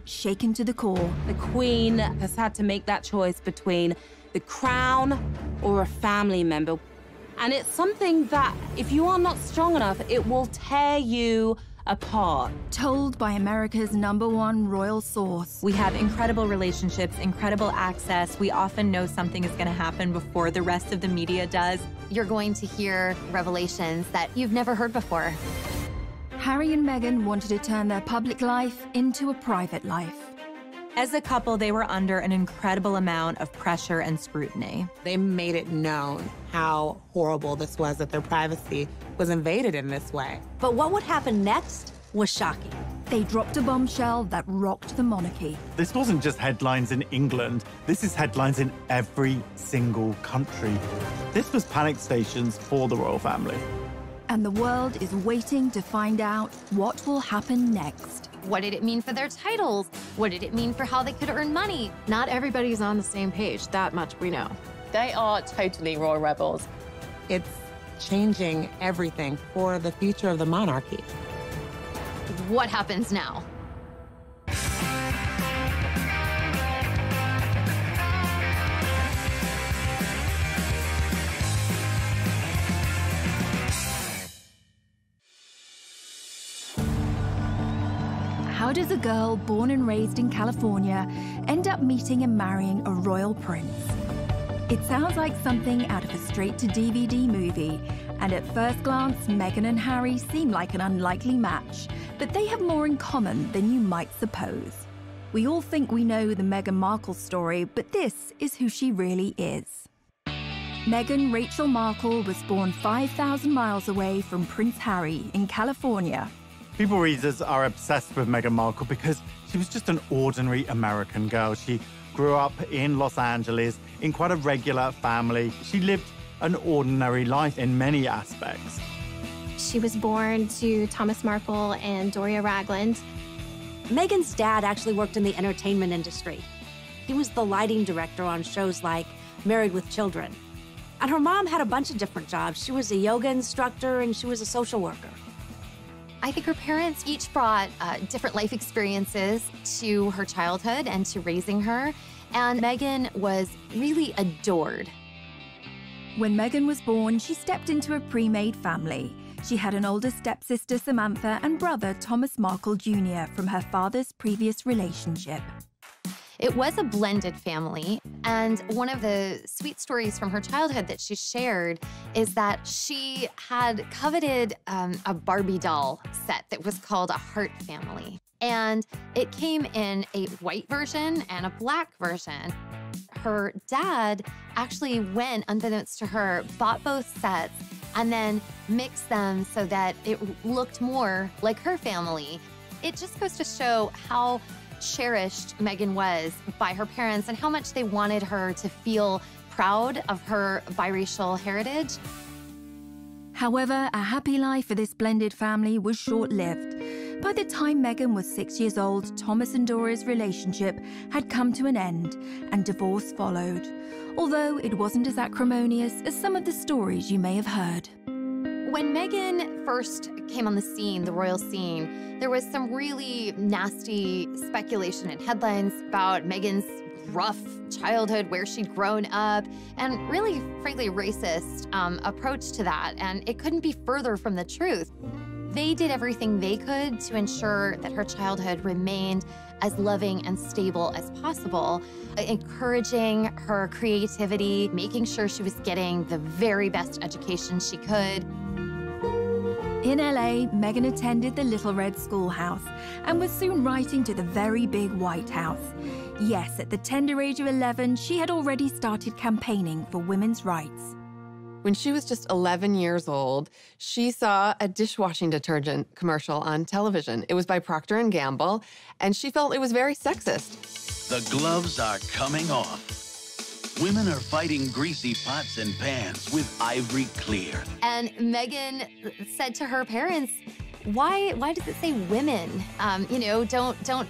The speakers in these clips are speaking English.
shaken to the core. The Queen has had to make that choice between the crown or a family member. And it's something that, if you are not strong enough, it will tear you apart. Told by America's #1 royal source. We have incredible relationships, incredible access. We often know something is going to happen before the rest of the media does. You're going to hear revelations that you've never heard before. Harry and Meghan wanted to turn their public life into a private life. As a couple, they were under an incredible amount of pressure and scrutiny. They made it known how horrible this was, that their privacy was invaded in this way. But what would happen next was shocking. They dropped a bombshell that rocked the monarchy. This wasn't just headlines in England. This is headlines in every single country. This was panic stations for the royal family. And the world is waiting to find out what will happen next. What did it mean for their titles? What did it mean for how they could earn money? Not everybody's on the same page, that much we know. They are totally royal rebels. It's changing everything for the future of the monarchy. What happens now? How does a girl born and raised in California end up meeting and marrying a royal prince? It sounds like something out of a straight-to-DVD movie, and at first glance, Meghan and Harry seem like an unlikely match, but they have more in common than you might suppose. We all think we know the Meghan Markle story, but this is who she really is. Meghan Rachel Markle was born 5,000 miles away from Prince Harry in California. People readers are obsessed with Meghan Markle because she was just an ordinary American girl. She grew up in Los Angeles in quite a regular family. She lived an ordinary life in many aspects. She was born to Thomas Markle and Doria Ragland. Meghan's dad actually worked in the entertainment industry. He was the lighting director on shows like Married with Children. And her mom had a bunch of different jobs. She was a yoga instructor and she was a social worker. I think her parents each brought different life experiences to her childhood and to raising her, and Meghan was really adored. When Meghan was born, she stepped into a pre-made family. She had an older stepsister, Samantha, and brother, Thomas Markle Jr., from her father's previous relationship. It was a blended family, and one of the sweet stories from her childhood that she shared is that she had coveted a Barbie doll set that was called a Heart Family. And it came in a white version and a black version. Her dad actually went, unbeknownst to her, bought both sets and then mixed them so that it looked more like her family. It just goes to show how cherished Meghan was by her parents and how much they wanted her to feel proud of her biracial heritage. However, a happy life for this blended family was short-lived. By the time Meghan was 6 years old, Thomas and Doria's relationship had come to an end, and divorce followed, although it wasn't as acrimonious as some of the stories you may have heard. When Meghan first came on the scene, the royal scene, there was some really nasty speculation and headlines about Meghan's rough childhood, where she'd grown up, and really, frankly, racist approach to that. And it couldn't be further from the truth. They did everything they could to ensure that her childhood remained as loving and stable as possible, encouraging her creativity, making sure she was getting the very best education she could. In LA, Meghan attended the Little Red Schoolhouse and was soon writing to the very big White House. Yes, at the tender age of 11, she had already started campaigning for women's rights. When she was just 11 years old, she saw a dishwashing detergent commercial on television. It was by Procter & Gamble, and she felt it was very sexist. The gloves are coming off. Women are fighting greasy pots and pans with Ivory Clear. And Meghan said to her parents, why does it say women? You know, don't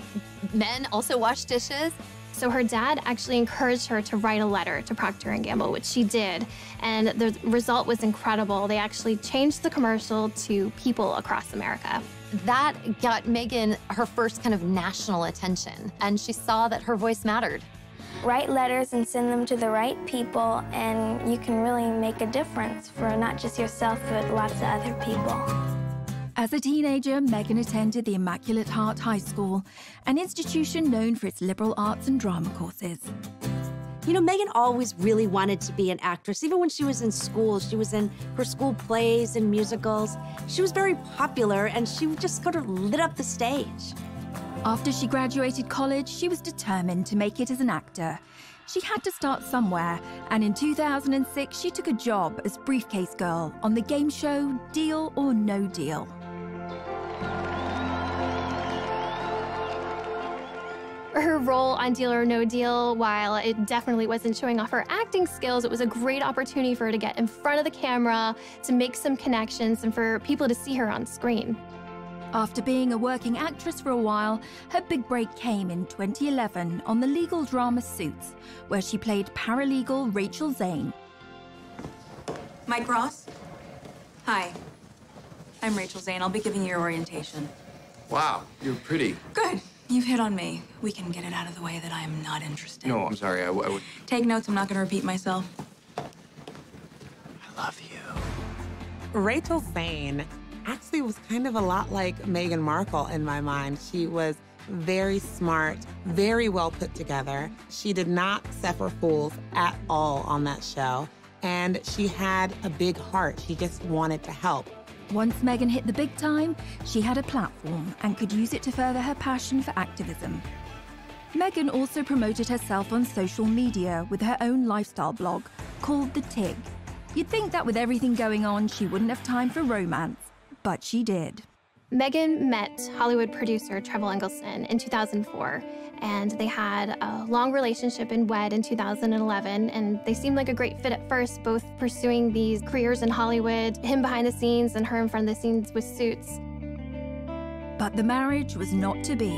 men also wash dishes? So her dad actually encouraged her to write a letter to Procter & Gamble, which she did. And the result was incredible. They actually changed the commercial to people across America. That got Meghan her first kind of national attention, and she saw that her voice mattered. Write letters and send them to the right people, and you can really make a difference for not just yourself, but lots of other people. As a teenager, Meghan attended the Immaculate Heart High School, an institution known for its liberal arts and drama courses. You know, Meghan always really wanted to be an actress. Even when she was in school, she was in her school plays and musicals. She was very popular, and she just sort of lit up the stage. After she graduated college, she was determined to make it as an actor. She had to start somewhere, and in 2006, she took a job as briefcase girl on the game show Deal or No Deal. Her role on Deal or No Deal, while it definitely wasn't showing off her acting skills, it was a great opportunity for her to get in front of the camera, to make some connections, and for people to see her on screen. After being a working actress for a while, her big break came in 2011 on the legal drama Suits, where she played paralegal Rachel Zane. Mike Ross? Hi. I'm Rachel Zane. I'll be giving you your orientation. Wow, you're pretty. Good. You've hit on me. We can get it out of the way that I am not interested. No, I'm sorry. I would... Take notes. I'm not going to repeat myself. I love you. Rachel Zane actually was kind of a lot like Meghan Markle in my mind. She was very smart, very well put together. She did not suffer fools at all on that show. And she had a big heart. She just wanted to help. Once Meghan hit the big time, she had a platform and could use it to further her passion for activism. Meghan also promoted herself on social media with her own lifestyle blog called The Tig. You'd think that with everything going on, she wouldn't have time for romance, but she did. Meghan met Hollywood producer Trevor Engelson in 2004, and they had a long relationship and wed in 2011, and they seemed like a great fit at first, both pursuing these careers in Hollywood, him behind the scenes and her in front of the scenes with Suits. But the marriage was not to be.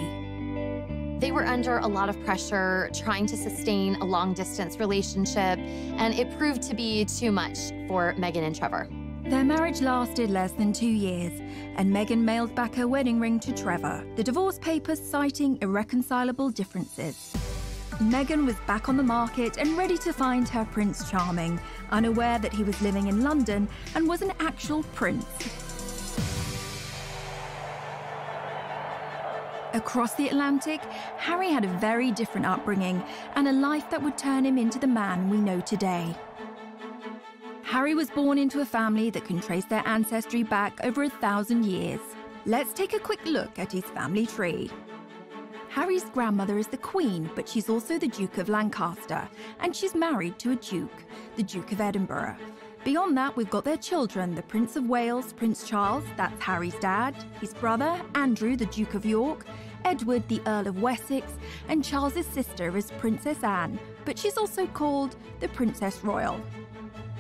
They were under a lot of pressure trying to sustain a long-distance relationship, and it proved to be too much for Meghan and Trevor. Their marriage lasted less than 2 years, and Meghan mailed back her wedding ring to Trevor, the divorce papers citing irreconcilable differences. Meghan was back on the market and ready to find her Prince Charming, unaware that he was living in London and was an actual prince. Across the Atlantic, Harry had a very different upbringing and a life that would turn him into the man we know today. Harry was born into a family that can trace their ancestry back over 1,000 years. Let's take a quick look at his family tree. Harry's grandmother is the Queen, but she's also the Duke of Lancaster, and she's married to a Duke, the Duke of Edinburgh. Beyond that, we've got their children, the Prince of Wales, Prince Charles, that's Harry's dad, his brother, Andrew, the Duke of York, Edward, the Earl of Wessex, and Charles's sister is Princess Anne, but she's also called the Princess Royal.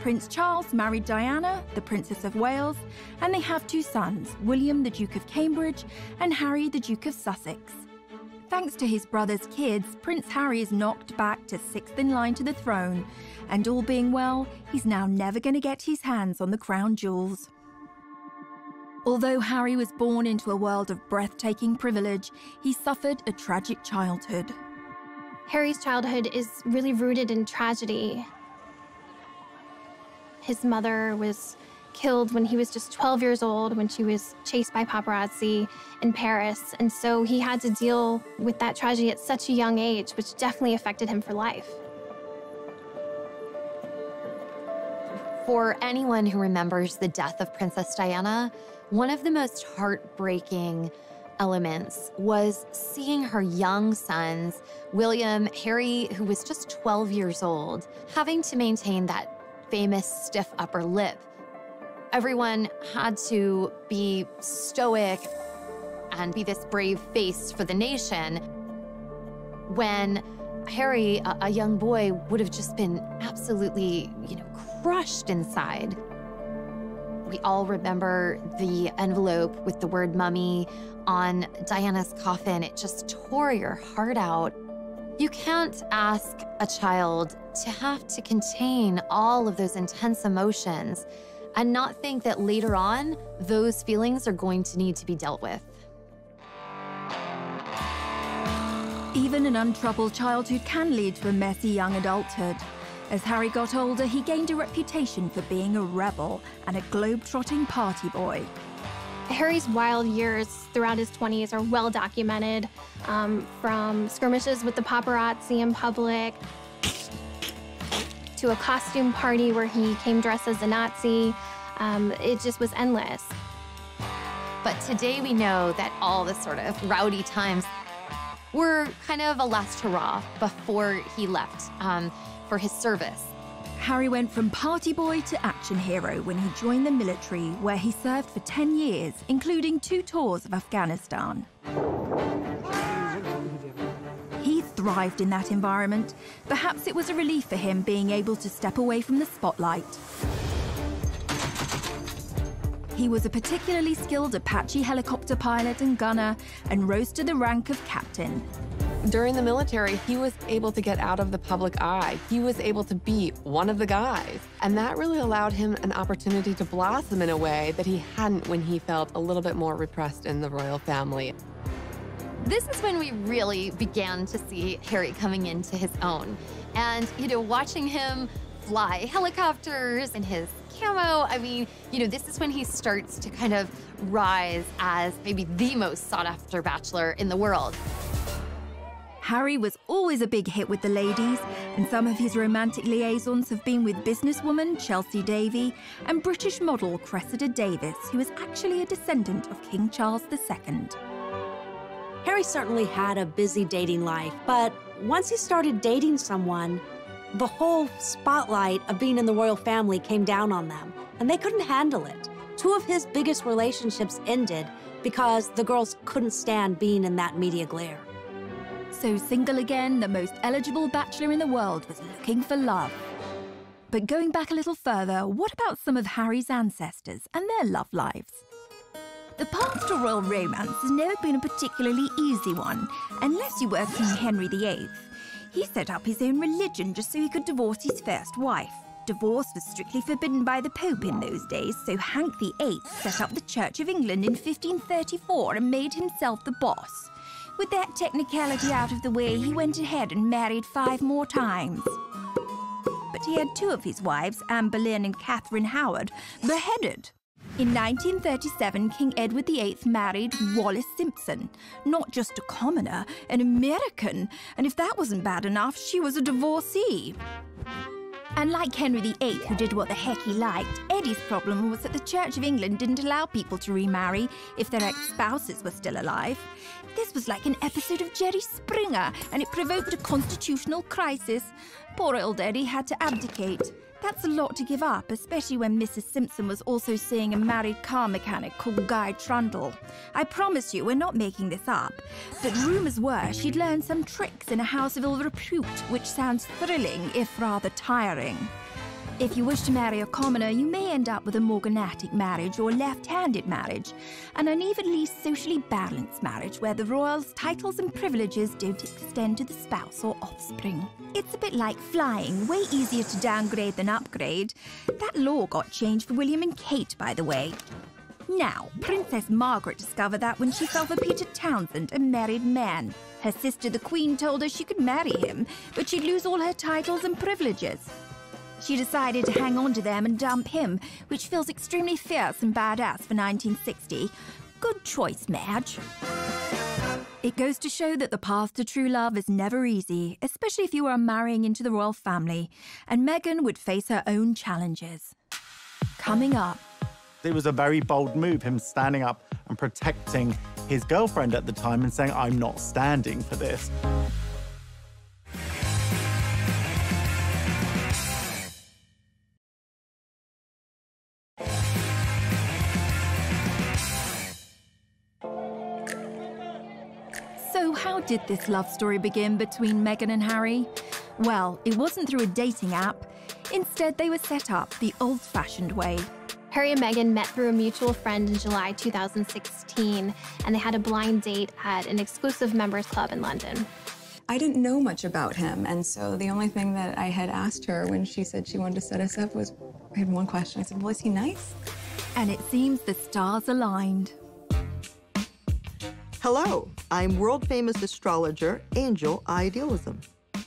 Prince Charles married Diana, the Princess of Wales, and they have 2 sons, William, the Duke of Cambridge, and Harry, the Duke of Sussex. Thanks to his brother's kids, Prince Harry is knocked back to 6th in line to the throne, and all being well, he's now never going to get his hands on the crown jewels. Although Harry was born into a world of breathtaking privilege, he suffered a tragic childhood. Harry's childhood is really rooted in tragedy. His mother was killed when he was just 12 years old, when she was chased by paparazzi in Paris. And so he had to deal with that tragedy at such a young age, which definitely affected him for life. For anyone who remembers the death of Princess Diana, one of the most heartbreaking elements was seeing her young sons, William, Harry, who was just 12 years old, having to maintain that famous stiff upper lip. Everyone had to be stoic and be this brave face for the nation when Harry, a young boy, would have just been absolutely, crushed inside. We all remember the envelope with the word mummy on Diana's coffin. It just tore your heart out. You can't ask a child to have to contain all of those intense emotions and not think that later on, those feelings are going to need to be dealt with. Even an untroubled childhood can lead to a messy young adulthood. As Harry got older, he gained a reputation for being a rebel and a globe-trotting party boy. Harry's wild years throughout his 20s are well documented, from skirmishes with the paparazzi in public to a costume party where he came dressed as a Nazi. It just was endless. But today we know that all the sort of rowdy times were kind of a last hurrah before he left for his service. Harry went from party boy to action hero when he joined the military, where he served for 10 years, including 2 tours of Afghanistan. He thrived in that environment. Perhaps it was a relief for him being able to step away from the spotlight. He was a particularly skilled Apache helicopter pilot and gunner and rose to the rank of captain. During the military, he was able to get out of the public eye. He was able to be one of the guys. And that really allowed him an opportunity to blossom in a way that he hadn't when he felt a little bit more repressed in the royal family. This is when we really began to see Harry coming into his own. And, watching him fly helicopters in his camo, I mean, this is when he starts to kind of rise as maybe the most sought-after bachelor in the world. Harry was always a big hit with the ladies, and some of his romantic liaisons have been with businesswoman Chelsea Davy and British model Cressida Davis, who is actually a descendant of King Charles II. Harry certainly had a busy dating life, but once he started dating someone, the whole spotlight of being in the royal family came down on them, and they couldn't handle it. 2 of his biggest relationships ended because the girls couldn't stand being in that media glare. So single again, the most eligible bachelor in the world was looking for love. But going back a little further, what about some of Harry's ancestors and their love lives? The path to royal romance has never been a particularly easy one, unless you were King Henry VIII. He set up his own religion just so he could divorce his first wife. Divorce was strictly forbidden by the Pope in those days, so Hank VIII set up the Church of England in 1534 and made himself the boss. With that technicality out of the way, he went ahead and married 5 more times. But he had 2 of his wives, Anne Boleyn and Catherine Howard, beheaded. In 1937, King Edward VIII married Wallis Simpson. Not just a commoner, an American. And if that wasn't bad enough, she was a divorcee. And like Henry VIII, who did what the heck he liked, Eddie's problem was that the Church of England didn't allow people to remarry if their ex-spouses were still alive. This was like an episode of Jerry Springer, and it provoked a constitutional crisis. Poor old Eddie had to abdicate. That's a lot to give up, especially when Mrs. Simpson was also seeing a married car mechanic called Guy Trundle. I promise you, we're not making this up. But rumours were she'd learned some tricks in a house of ill repute, which sounds thrilling, if rather tiring. If you wish to marry a commoner, you may end up with a morganatic marriage or left-handed marriage, an unevenly socially balanced marriage where the royals' titles and privileges don't extend to the spouse or offspring. It's a bit like flying, way easier to downgrade than upgrade. That law got changed for William and Kate, by the way. Now, Princess Margaret discovered that when she fell for Peter Townsend, a married man. Her sister, the Queen, told her she could marry him, but she'd lose all her titles and privileges. She decided to hang on to them and dump him, which feels extremely fierce and badass for 1960. Good choice, Madge. It goes to show that the path to true love is never easy, especially if you are marrying into the royal family, and Meghan would face her own challenges. Coming up. It was a very bold move, him standing up and protecting his girlfriend at the time and saying, I'm not standing for this. So how did this love story begin between Meghan and Harry? Well, it wasn't through a dating app. Instead, they were set up the old-fashioned way. Harry and Meghan met through a mutual friend in July 2016, and they had a blind date at an exclusive members club in London. I didn't know much about him, and so the only thing that I had asked her when she said she wanted to set us up was, I had one question. I said, well, is he nice? And it seems the stars aligned. Hello, I'm world-famous astrologer Angel Idealism.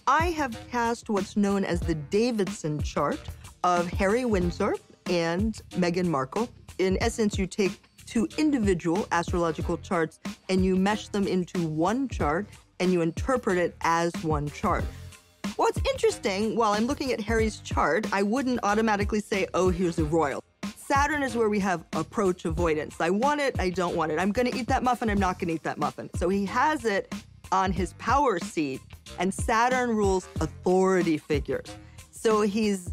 I have cast what's known as the Davidson chart of Harry Windsor and Meghan Markle. In essence, you take two individual astrological charts and you mesh them into one chart and you interpret it as one chart. What's interesting, while I'm looking at Harry's chart, I wouldn't automatically say, oh, here's a royal. Saturn is where we have approach avoidance. I want it, I don't want it. I'm gonna eat that muffin, I'm not gonna eat that muffin. So he has it on his power seat, and Saturn rules authority figures. So he's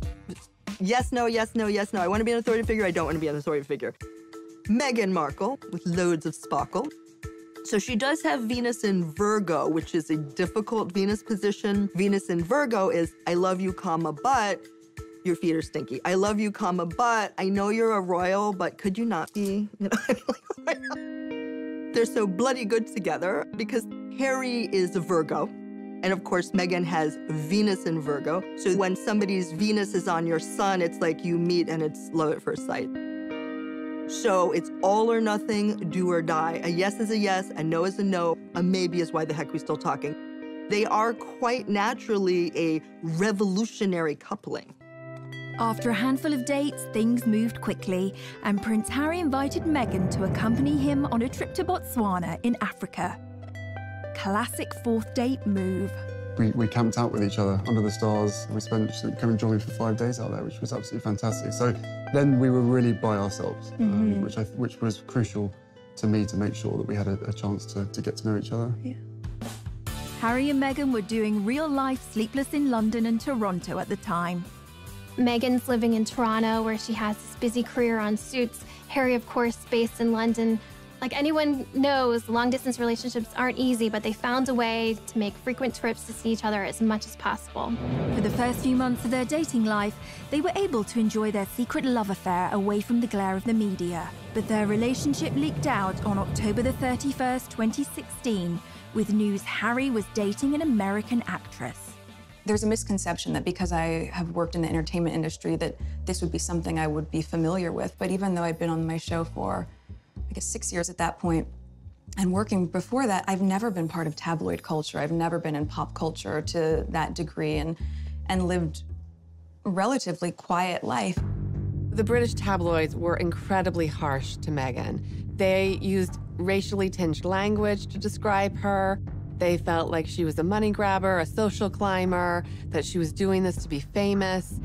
yes, no, yes, no, yes, no. I wanna be an authority figure, I don't wanna be an authority figure. Meghan Markle, with loads of sparkle. So she does have Venus in Virgo, which is a difficult Venus position. Venus in Virgo is, I love you, comma, but your feet are stinky. I love you, comma, but I know you're a royal, but could you not be? You know, they're so bloody good together because Harry is a Virgo. And of course, Meghan has Venus in Virgo. So when somebody's Venus is on your sun, it's like you meet and it's love at first sight. So it's all or nothing, do or die. A yes is a yes, a no is a no, a maybe is why the heck we still talking. They are quite naturally a revolutionary coupling. After a handful of dates, things moved quickly, and Prince Harry invited Meghan to accompany him on a trip to Botswana in Africa. Classic fourth date move. We camped out with each other under the stars. We spent coming join me for 5 days out there, which was absolutely fantastic. So then we were really by ourselves, which was crucial to me to make sure that we had a chance to get to know each other. Yeah. Harry and Meghan were doing real-life Sleepless in London and Toronto at the time. Meghan's living in Toronto, where she has this busy career on Suits. Harry, of course, based in London. Like anyone knows, long-distance relationships aren't easy, but they found a way to make frequent trips to see each other as much as possible. For the first few months of their dating life, they were able to enjoy their secret love affair away from the glare of the media. But their relationship leaked out on October the 31st, 2016, with news Harry was dating an American actress. There's a misconception that because I have worked in the entertainment industry that this would be something I would be familiar with. But even though I've been on my show for, I guess, 6 years at that point, and working before that, I've never been part of tabloid culture. I've never been in pop culture to that degree and lived a relatively quiet life. The British tabloids were incredibly harsh to Meghan. They used racially tinged language to describe her. They felt like she was a money grabber, a social climber, that she was doing this to be famous.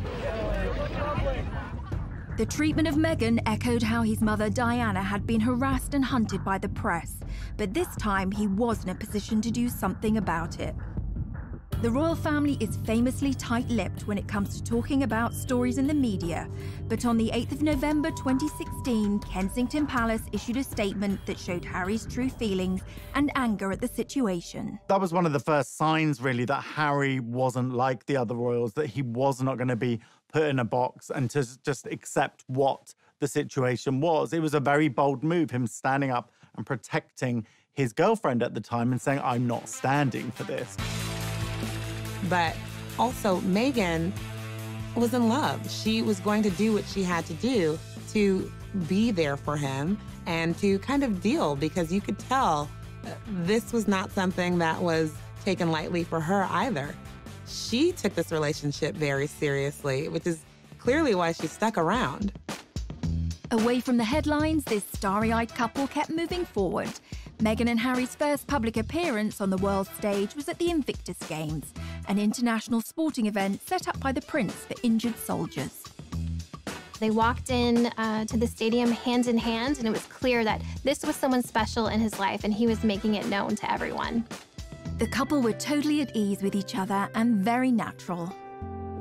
The treatment of Meghan echoed how his mother Diana had been harassed and hunted by the press, but this time he was in a position to do something about it. The royal family is famously tight-lipped when it comes to talking about stories in the media, but on the 8th of November 2016, Kensington Palace issued a statement that showed Harry's true feelings and anger at the situation. That was one of the first signs, really, that Harry wasn't like the other royals, that he was not going to be put in a box and to just accept what the situation was. It was a very bold move, him standing up and protecting his girlfriend at the time and saying, I'm not standing for this. But also, Meghan was in love. She was going to do what she had to do to be there for him and to kind of deal, because you could tell this was not something that was taken lightly for her either. She took this relationship very seriously, which is clearly why she stuck around. Away from the headlines, this starry-eyed couple kept moving forward. Meghan and Harry's first public appearance on the world stage was at the Invictus Games, an international sporting event set up by the Prince for injured soldiers. They walked in to the stadium hand in hand, and it was clear that this was someone special in his life, and he was making it known to everyone. The couple were totally at ease with each other and very natural.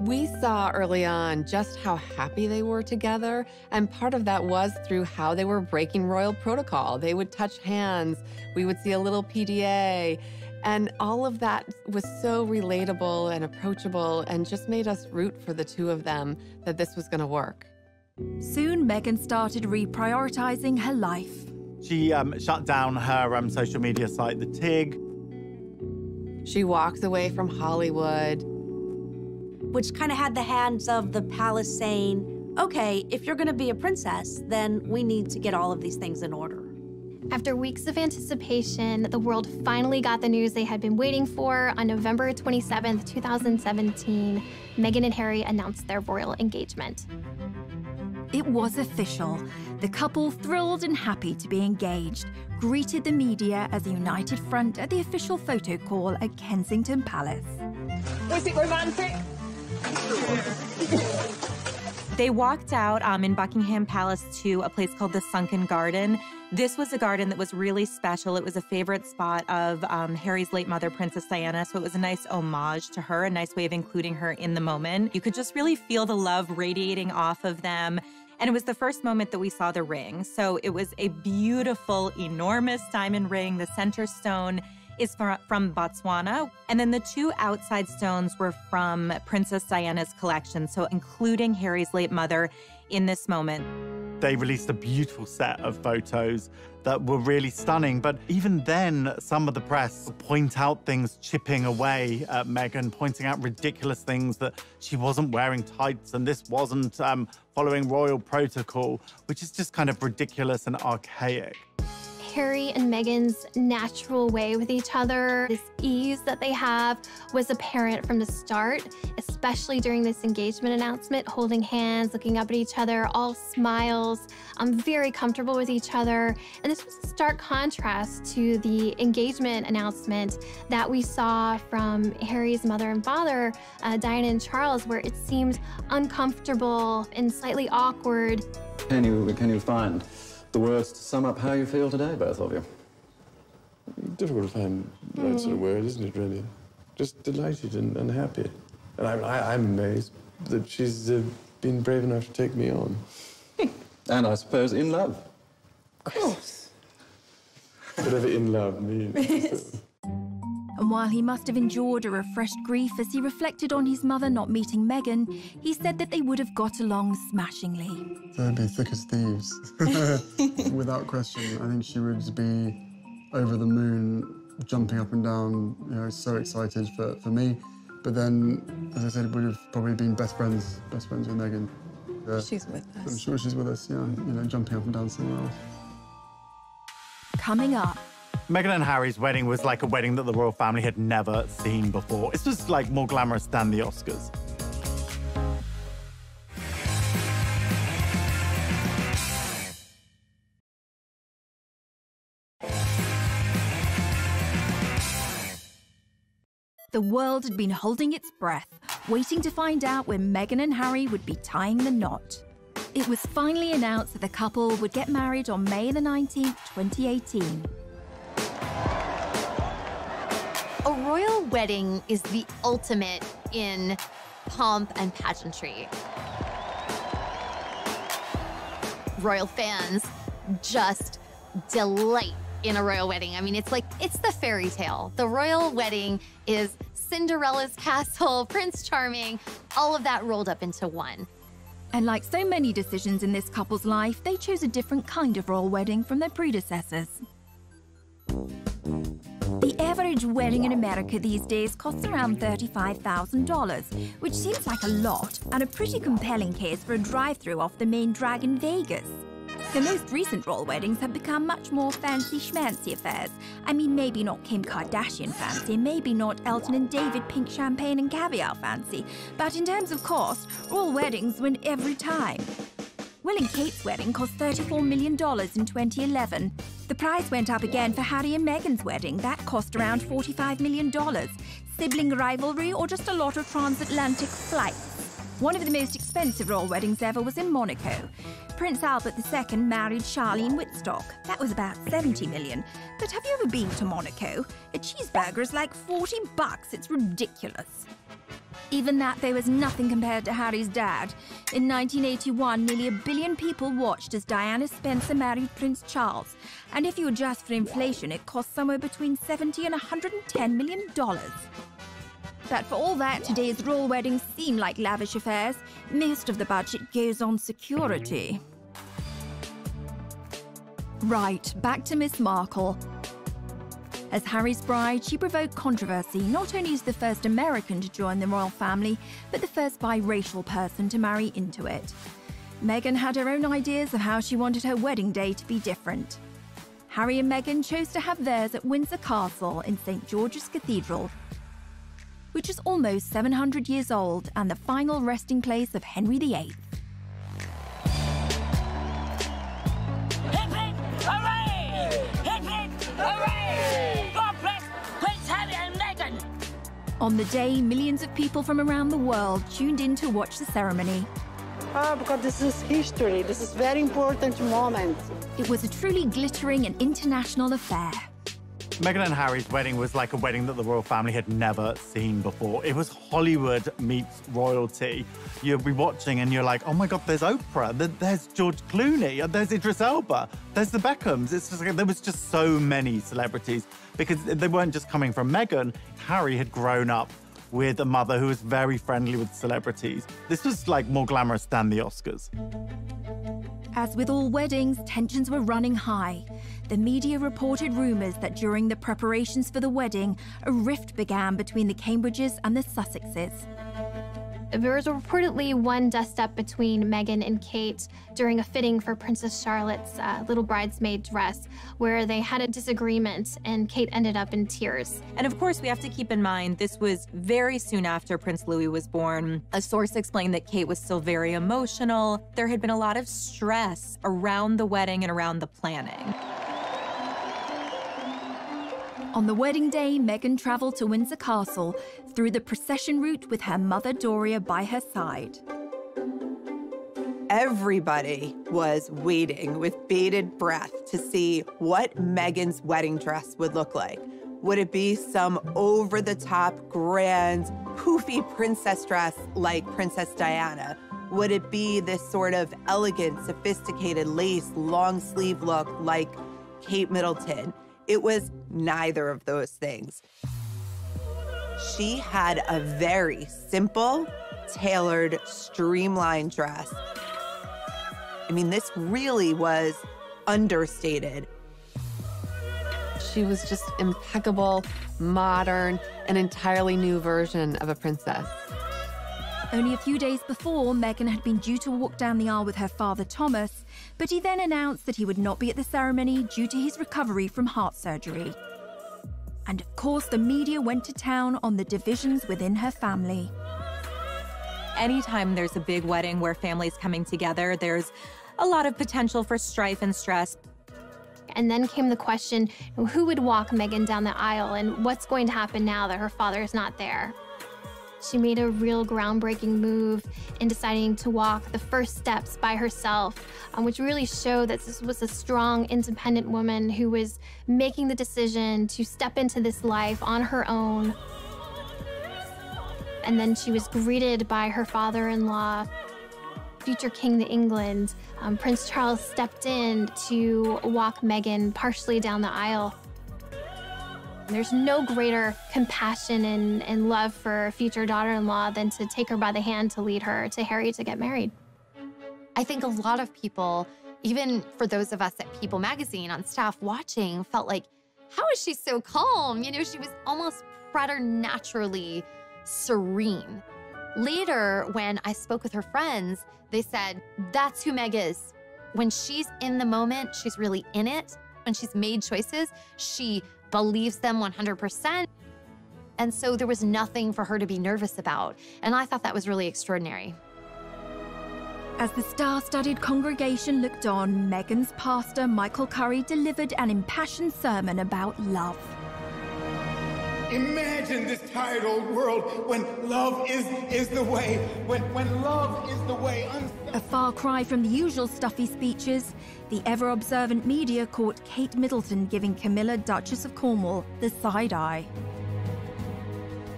We saw early on just how happy they were together, and part of that was through how they were breaking royal protocol. They would touch hands, we would see a little PDA, and all of that was so relatable and approachable and just made us root for the two of them that this was gonna work. Soon, Meghan started reprioritizing her life. She shut down her social media site, The Tig. She walks away from Hollywood. Which kind of had the hands of the palace saying, okay, if you're gonna be a princess, then we need to get all of these things in order. After weeks of anticipation, the world finally got the news they had been waiting for. On November 27th, 2017, Meghan and Harry announced their royal engagement. It was official. The couple, thrilled and happy to be engaged, greeted the media as a united front at the official photo call at Kensington Palace. Was it romantic? They walked out in Buckingham Palace to a place called the Sunken Garden. This was a garden that was really special. It was a favorite spot of Harry's late mother, Princess Diana, so it was a nice homage to her, a nice way of including her in the moment. You could just really feel the love radiating off of them. And it was the first moment that we saw the ring. So it was a beautiful, enormous diamond ring. The center stone is from Botswana. And then the two outside stones were from Princess Diana's collection, so including Harry's late mother in this moment. They released a beautiful set of photos that were really stunning, but even then, some of the press point out things chipping away at Meghan, pointing out ridiculous things, that she wasn't wearing tights and this wasn't following royal protocol, which is just kind of ridiculous and archaic. Harry and Meghan's natural way with each other, this ease that they have, was apparent from the start, especially during this engagement announcement, holding hands, looking up at each other, all smiles, very comfortable with each other. And this was a stark contrast to the engagement announcement that we saw from Harry's mother and father, Diana and Charles, where it seemed uncomfortable and slightly awkward. Can you find the words to sum up how you feel today, both of you? Difficult to find the right sort of word, isn't it, really? Just delighted and happy. And I'm amazed that she's been brave enough to take me on. And I suppose in love. Of course. Whatever in love means. And while he must have endured a refreshed grief as he reflected on his mother not meeting Meghan, he said that they would have got along smashingly. They'd be thick as thieves, without question. I think she would be over the moon, jumping up and down, you know, so excited for me. But then, as I said, would have probably been best friends with Meghan. She's with us. I'm sure she's with us, yeah, you know, jumping up and down somewhere else. Coming up. Meghan and Harry's wedding was like a wedding that the royal family had never seen before. This was like more glamorous than the Oscars. The world had been holding its breath, waiting to find out when Meghan and Harry would be tying the knot. It was finally announced that the couple would get married on May the 19th, 2018. A royal wedding is the ultimate in pomp and pageantry. Royal fans just delight in a royal wedding. I mean, it's the fairy tale. The royal wedding is Cinderella's castle, Prince Charming, all of that rolled up into one. And like so many decisions in this couple's life, they chose a different kind of royal wedding from their predecessors. The average wedding in America these days costs around $35,000, which seems like a lot, and a pretty compelling case for a drive-through off the main drag in Vegas. The most recent royal weddings have become much more fancy schmancy affairs. I mean, maybe not Kim Kardashian fancy, maybe not Elton and David pink champagne and caviar fancy, but in terms of cost, royal weddings win every time. Will and Kate's wedding cost $34 million in 2011. The price went up again for Harry and Meghan's wedding. That cost around $45 million. Sibling rivalry or just a lot of transatlantic flights? One of the most expensive royal weddings ever was in Monaco. Prince Albert II married Charlene Whitstock. That was about $70 million. But have you ever been to Monaco? A cheeseburger is like $40. It's ridiculous. Even that, though, was nothing compared to Harry's dad. In 1981, nearly 1 billion people watched as Diana Spencer married Prince Charles. And if you adjust for inflation, it cost somewhere between $70 and $110 million. But for all that, today's royal weddings seem like lavish affairs. Most of the budget goes on security. Right, back to Miss Markle. As Harry's bride, she provoked controversy not only as the first American to join the royal family, but the first biracial person to marry into it. Meghan had her own ideas of how she wanted her wedding day to be different. Harry and Meghan chose to have theirs at Windsor Castle in St. George's Cathedral, which is almost 700 years old and the final resting place of Henry VIII. Hooray! Hooray! God bless Prince Harry and Meghan! On the day, millions of people from around the world tuned in to watch the ceremony. Because this is history. This is a very important moment. It was a truly glittering and international affair. Meghan and Harry's wedding was like a wedding that the royal family had never seen before. It was Hollywood meets royalty. You'll be watching and you're like, oh my God, there's Oprah, there's George Clooney, there's Idris Elba, there's the Beckhams. It's just like, there was just so many celebrities because they weren't just coming from Meghan. Harry had grown up with a mother who was very friendly with celebrities. This was like more glamorous than the Oscars. As with all weddings, tensions were running high. The media reported rumours that during the preparations for the wedding, a rift began between the Cambridges and the Sussexes. There was reportedly one dust-up between Meghan and Kate during a fitting for Princess Charlotte's little bridesmaid dress, where they had a disagreement and Kate ended up in tears. And of course, we have to keep in mind, this was very soon after Prince Louis was born. A source explained that Kate was still very emotional. There had been a lot of stress around the wedding and around the planning. On the wedding day, Meghan travelled to Windsor Castle through the procession route with her mother Doria by her side. Everybody was waiting with bated breath to see what Meghan's wedding dress would look like. Would it be some over-the-top, grand, poofy princess dress like Princess Diana? Would it be this sort of elegant, sophisticated lace, long-sleeve look like Kate Middleton? It was neither of those things. She had a very simple, tailored, streamlined dress. I mean, this really was understated. She was just impeccable, modern, an entirely new version of a princess. Only a few days before, Meghan had been due to walk down the aisle with her father, Thomas, but he then announced that he would not be at the ceremony due to his recovery from heart surgery. And of course, the media went to town on the divisions within her family. Anytime there's a big wedding where families coming together, there's a lot of potential for strife and stress. And then came the question, who would walk Meghan down the aisle and what's going to happen now that her father is not there? She made a real groundbreaking move in deciding to walk the first steps by herself, which really showed that this was a strong, independent woman who was making the decision to step into this life on her own. And then she was greeted by her father-in-law, future King of England. Prince Charles stepped in to walk Meghan partially down the aisle. There's no greater compassion and love for a future daughter-in-law than to take her by the hand to lead her to Harry to get married. I think a lot of people, even for those of us at People Magazine on staff watching, felt like, how is she so calm? You know, she was almost preternaturally serene. Later, when I spoke with her friends, they said, that's who Meg is. When she's in the moment, she's really in it. When she's made choices, she believes them 100%. And so there was nothing for her to be nervous about. And I thought that was really extraordinary. As the star-studded congregation looked on, Meghan's pastor, Michael Curry, delivered an impassioned sermon about love. Imagine this tired old world when love is the way, when love is the way. A far cry from the usual stuffy speeches, the ever-observant media caught Kate Middleton giving Camilla, Duchess of Cornwall, the side eye.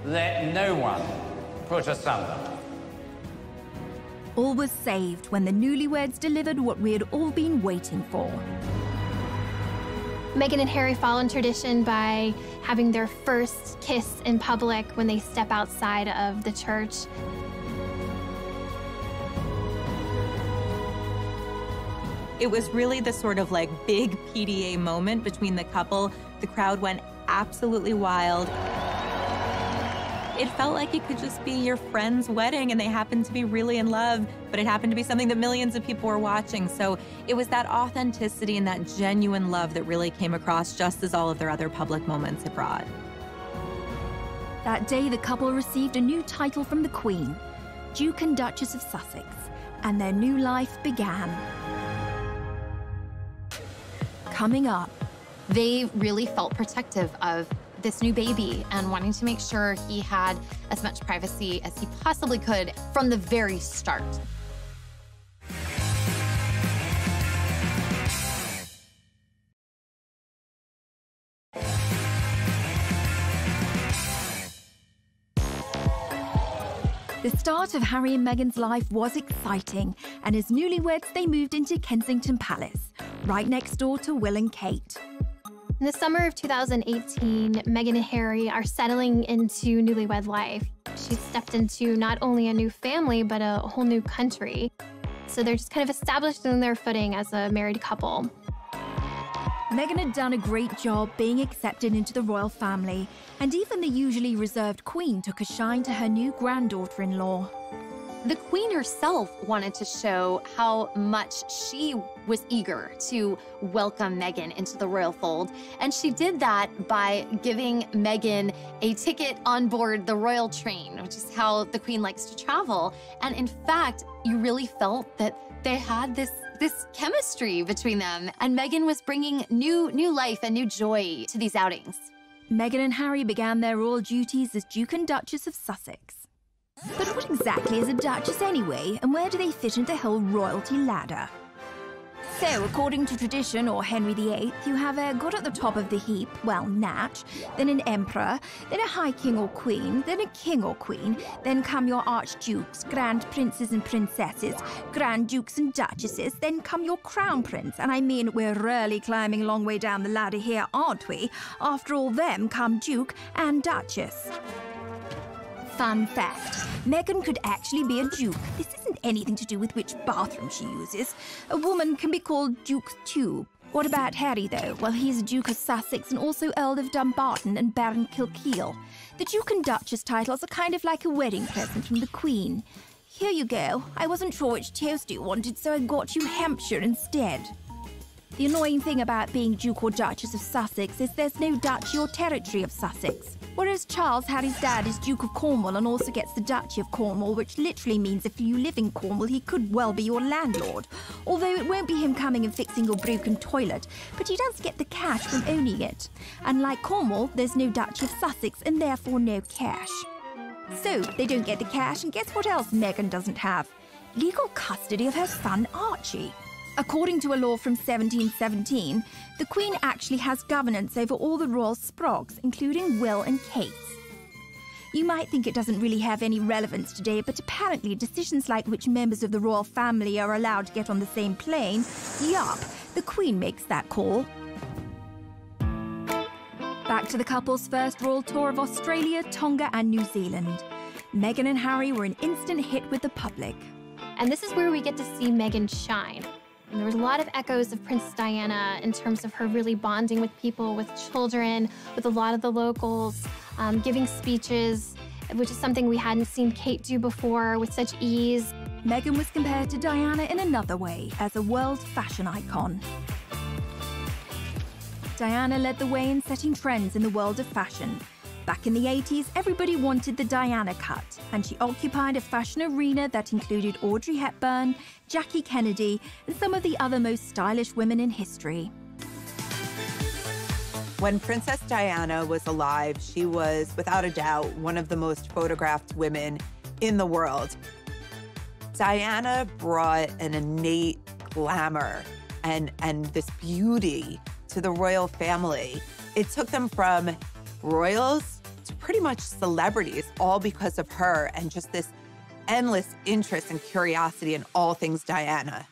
Let no one put asunder. All was saved when the newlyweds delivered what we had all been waiting for. Meghan and Harry follow in tradition by having their first kiss in public when they step outside of the church. It was really the sort of like big PDA moment between the couple. The crowd went absolutely wild. It felt like it could just be your friend's wedding and they happened to be really in love, but it happened to be something that millions of people were watching. So it was that authenticity and that genuine love that really came across, just as all of their other public moments had brought. That day, the couple received a new title from the Queen, Duke and Duchess of Sussex, and their new life began. Coming up, they really felt protective of this new baby and wanting to make sure he had as much privacy as he possibly could from the very start. The start of Harry and Meghan's life was exciting, and as newlyweds, they moved into Kensington Palace, right next door to Will and Kate. In the summer of 2018, Meghan and Harry are settling into newlywed life. She's stepped into not only a new family, but a whole new country. So they're just kind of established in their footing as a married couple. Meghan had done a great job being accepted into the royal family, and even the usually reserved Queen took a shine to her new granddaughter-in-law. The Queen herself wanted to show how much she was eager to welcome Meghan into the royal fold, and she did that by giving Meghan a ticket on board the royal train, which is how the Queen likes to travel. And in fact, you really felt that they had this chemistry between them, and Meghan was bringing new life and new joy to these outings. Meghan and Harry began their royal duties as Duke and Duchess of Sussex. But what exactly is a duchess anyway, and where do they fit into the whole royalty ladder? So, according to tradition, or Henry VIII, you have a god at the top of the heap, well, Natch, then an emperor, then a high king or queen, then a king or queen, then come your archdukes, grand princes and princesses, grand dukes and duchesses, then come your crown prince, and I mean, we're really climbing a long way down the ladder here, aren't we? After all them come duke and duchess. Fun fact, Meghan could actually be a duke. This isn't anything to do with which bathroom she uses. A woman can be called Duke too. What about Harry, though? Well, he's a Duke of Sussex and also Earl of Dumbarton and Baron Kilkeel. The Duke and Duchess titles are kind of like a wedding present from the Queen. Here you go. I wasn't sure which toast you wanted, so I got you Hampshire instead. The annoying thing about being Duke or Duchess of Sussex is there's no duchy or territory of Sussex. Whereas Charles, Harry's dad, is Duke of Cornwall and also gets the Duchy of Cornwall, which literally means if you live in Cornwall, he could well be your landlord. Although it won't be him coming and fixing your broken toilet, but he does get the cash from owning it. Unlike Cornwall, there's no Duchy of Sussex and therefore no cash. So, they don't get the cash, and guess what else Meghan doesn't have? Legal custody of her son Archie. According to a law from 1717, the Queen actually has governance over all the royal sprogs, including Will and Kate's. You might think it doesn't really have any relevance today, but apparently decisions like which members of the royal family are allowed to get on the same plane, yup, the Queen makes that call. Back to the couple's first royal tour of Australia, Tonga and New Zealand. Meghan and Harry were an instant hit with the public. And this is where we get to see Meghan shine. And there was a lot of echoes of Princess Diana in terms of her really bonding with people, with children, with a lot of the locals, giving speeches, which is something we hadn't seen Kate do before with such ease. Meghan was compared to Diana in another way, as a world fashion icon. Diana led the way in setting trends in the world of fashion. Back in the 80s, everybody wanted the Diana cut, and she occupied a fashion arena that included Audrey Hepburn, Jackie Kennedy, and some of the other most stylish women in history. When Princess Diana was alive, she was, without a doubt, one of the most photographed women in the world. Diana brought an innate glamour and this beauty to the royal family. It took them from royals to pretty much celebrities, all because of her and just this endless interest and curiosity in all things Diana.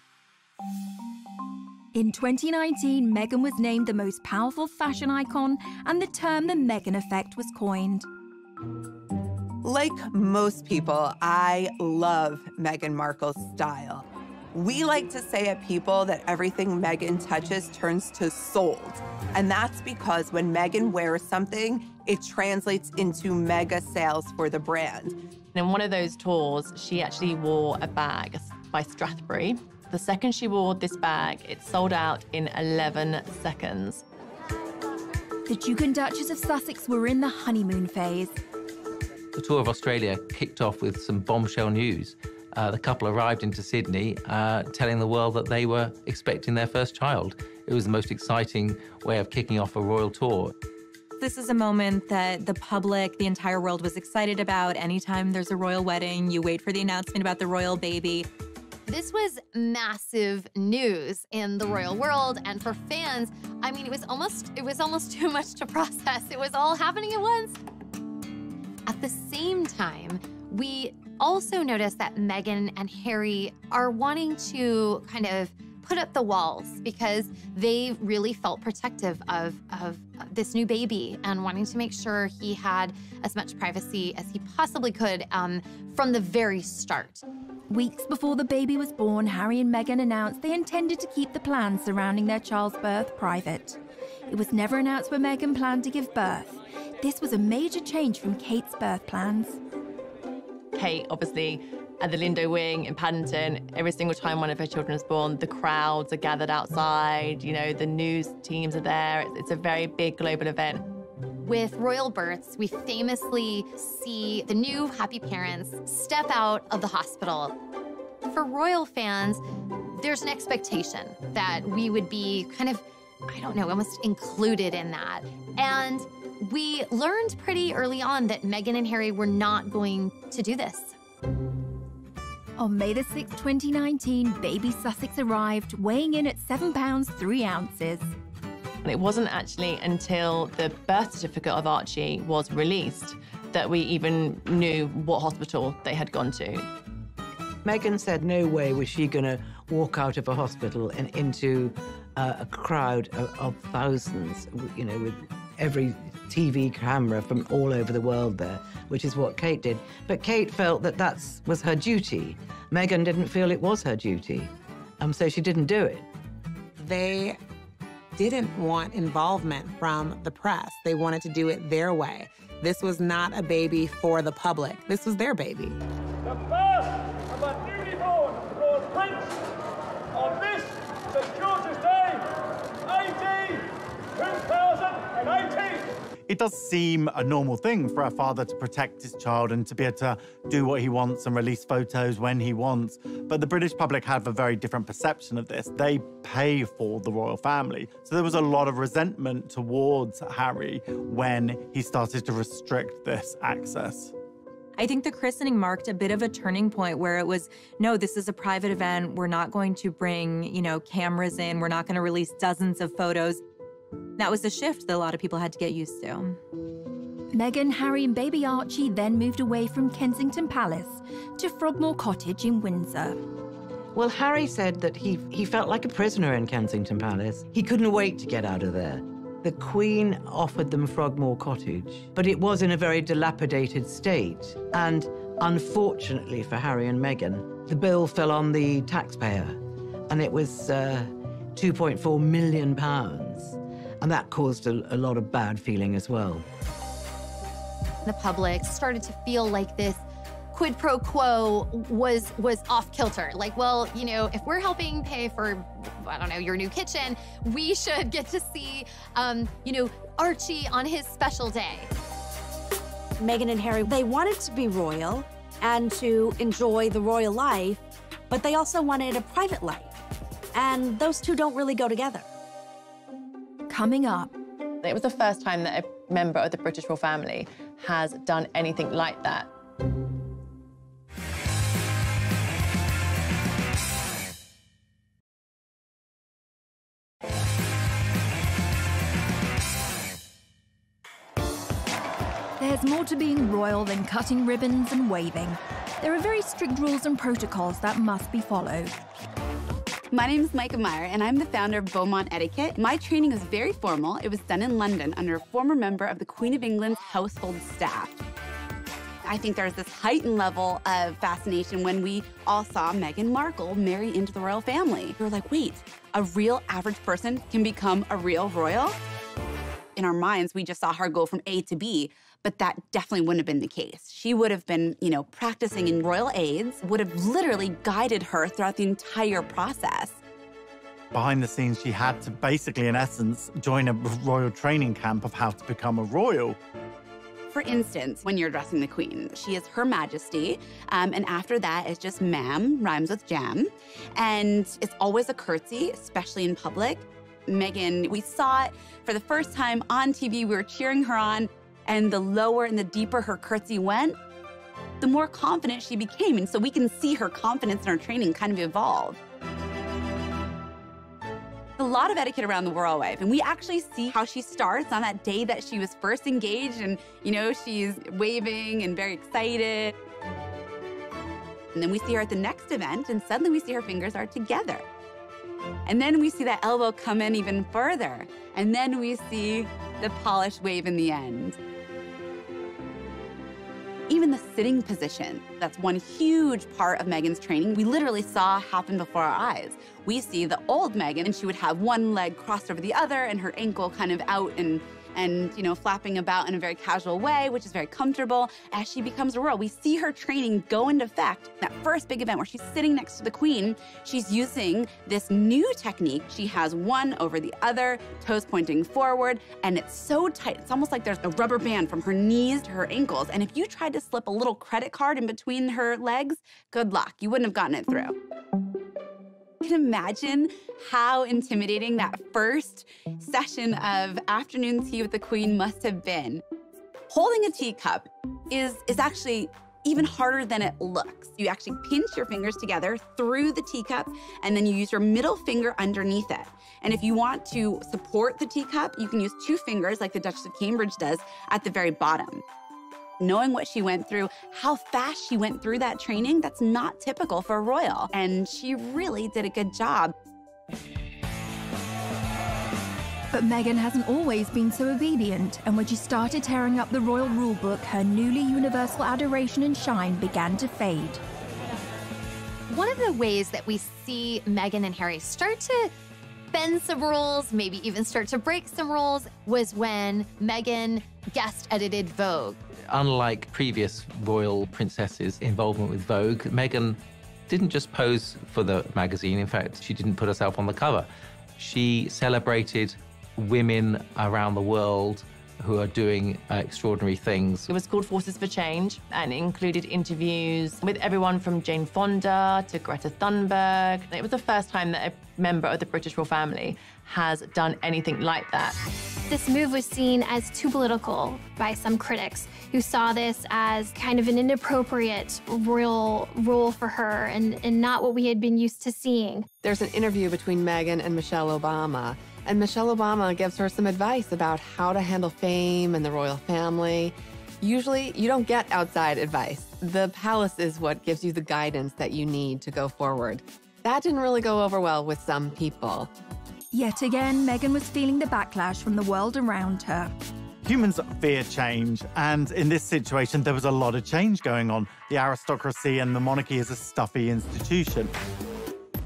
In 2019, Meghan was named the most powerful fashion icon, and the term the Meghan effect was coined. Like most people, I love Meghan Markle's style. We like to say at People that everything Meghan touches turns to sold. And that's because when Meghan wears something, it translates into mega sales for the brand. In one of those tours, she actually wore a bag by Strathbury. The second she wore this bag, it sold out in 11 seconds. The Duke and Duchess of Sussex were in the honeymoon phase. The tour of Australia kicked off with some bombshell news. The couple arrived into Sydney telling the world that they were expecting their first child. It was the most exciting way of kicking off a royal tour. This is a moment that the public, the entire world was excited about. Anytime there's a royal wedding, you wait for the announcement about the royal baby. This was massive news in the royal world, and for fans, I mean, it was almost too much to process. It was all happening at once. At the same time, we also noticed that Meghan and Harry are wanting to kind of put up the walls because they really felt protective of this new baby and wanting to make sure he had as much privacy as he possibly could from the very start. Weeks before the baby was born, Harry and Meghan announced they intended to keep the plans surrounding their child's birth private. It was never announced where Meghan planned to give birth. This was a major change from Kate's birth plans. Kate, obviously, at the Lindo Wing in Paddington, every single time one of her children is born, the crowds are gathered outside, you know, the news teams are there. It's a very big global event. With royal births, we famously see the new happy parents step out of the hospital. For royal fans, there's an expectation that we would be kind of, I don't know, almost included in that. And we learned pretty early on that Meghan and Harry were not going to do this. On May the 6th, 2019, baby Sussex arrived, weighing in at 7 pounds 3 ounces. And it wasn't actually until the birth certificate of Archie was released that we even knew what hospital they had gone to. Meghan said no way was she going to walk out of a hospital and into a crowd of thousands, you know, with every TV camera from all over the world there, which is what Kate did. But Kate felt that was her duty. Meghan didn't feel it was her duty, so she didn't do it. They didn't want involvement from the press. They wanted to do it their way. This was not a baby for the public. This was their baby. The birth of a newly born Royal Prince on this, the shortest day, AD 2018. It does seem a normal thing for a father to protect his child and to be able to do what he wants and release photos when he wants. But the British public have a very different perception of this. They pay for the royal family. So there was a lot of resentment towards Harry when he started to restrict this access. I think the christening marked a bit of a turning point where it was, no, this is a private event. We're not going to bring, you know, cameras in. We're not going to release dozens of photos. That was the shift that a lot of people had to get used to. Meghan, Harry, and baby Archie then moved away from Kensington Palace to Frogmore Cottage in Windsor. Well, Harry said that he felt like a prisoner in Kensington Palace. He couldn't wait to get out of there. The Queen offered them Frogmore Cottage, but it was in a very dilapidated state. And unfortunately for Harry and Meghan, the bill fell on the taxpayer, and it was £2.4 million. And that caused a lot of bad feeling as well. The public started to feel like this quid pro quo was off kilter. Like, well, you know, if we're helping pay for, I don't know, your new kitchen, we should get to see, you know, Archie on his special day. Meghan and Harry, they wanted to be royal and to enjoy the royal life, but they also wanted a private life. And those two don't really go together. Coming up. It was the first time that a member of the British royal family has done anything like that. There's more to being royal than cutting ribbons and waving. There are very strict rules and protocols that must be followed. My name is Micah Meyer, and I'm the founder of Beaumont Etiquette. My training is very formal. It was done in London under a former member of the Queen of England's household staff. I think there's this heightened level of fascination when we all saw Meghan Markle marry into the royal family. We were like, wait, a real average person can become a real royal? In our minds, we just saw her go from A to B, but that definitely wouldn't have been the case. She would have been, practicing in royal aids, would have literally guided her throughout the entire process. Behind the scenes, she had to basically, in essence, join a royal training camp of how to become a royal. For instance, when you're addressing the Queen, she is Her Majesty, and after that it's just ma'am, rhymes with jam. And it's always a curtsy, especially in public. Meghan, we saw it for the first time on TV, we were cheering her on, and the lower and the deeper her curtsy went, the more confident she became. And so we can see her confidence in her training kind of evolve. A lot of etiquette around the royal wife, and we actually see how she starts on that day that she was first engaged, and she's waving and very excited. And then we see her at the next event, and suddenly we see her fingers are together. And then we see that elbow come in even further, and then we see the polished wave in the end. Even the sitting position, that's one huge part of Meghan's training, we literally saw happen before our eyes. We see the old Meghan, and she would have one leg crossed over the other and her ankle kind of out and flapping about in a very casual way, which is very comfortable. As she becomes a royal, we see her training go into effect. That first big event where she's sitting next to the Queen, she's using this new technique. She has one over the other, toes pointing forward, and it's so tight. It's almost like there's a rubber band from her knees to her ankles. And if you tried to slip a little credit card in between her legs, good luck. You wouldn't have gotten it through. You can imagine how intimidating that first session of afternoon tea with the Queen must have been. Holding a teacup is actually even harder than it looks. You actually pinch your fingers together through the teacup, and then you use your middle finger underneath it. And if you want to support the teacup, you can use 2 fingers like the Duchess of Cambridge does at the very bottom. Knowing what she went through, how fast she went through that training, that's not typical for a royal. And she really did a good job. But Meghan hasn't always been so obedient, and when she started tearing up the royal rulebook, her newly universal adoration and shine began to fade. One of the ways that we see Meghan and Harry start to bend some rules, maybe even start to break some rules, was when Meghan guest edited Vogue. Unlike previous royal princesses' involvement with Vogue, Meghan didn't just pose for the magazine. In fact, she didn't put herself on the cover. She celebrated women around the world who are doing extraordinary things. It was called Forces for Change, and it included interviews with everyone from Jane Fonda to Greta Thunberg. It was the first time that a member of the British royal family has done anything like that. This move was seen as too political by some critics who saw this as kind of an inappropriate royal role for her and not what we had been used to seeing. There's an interview between Meghan and Michelle Obama, and Michelle Obama gives her some advice about how to handle fame and the royal family. Usually, you don't get outside advice. The palace is what gives you the guidance that you need to go forward. That didn't really go over well with some people. Yet again, Meghan was feeling the backlash from the world around her. Humans fear change, and in this situation, there was a lot of change going on. The aristocracy and the monarchy is a stuffy institution.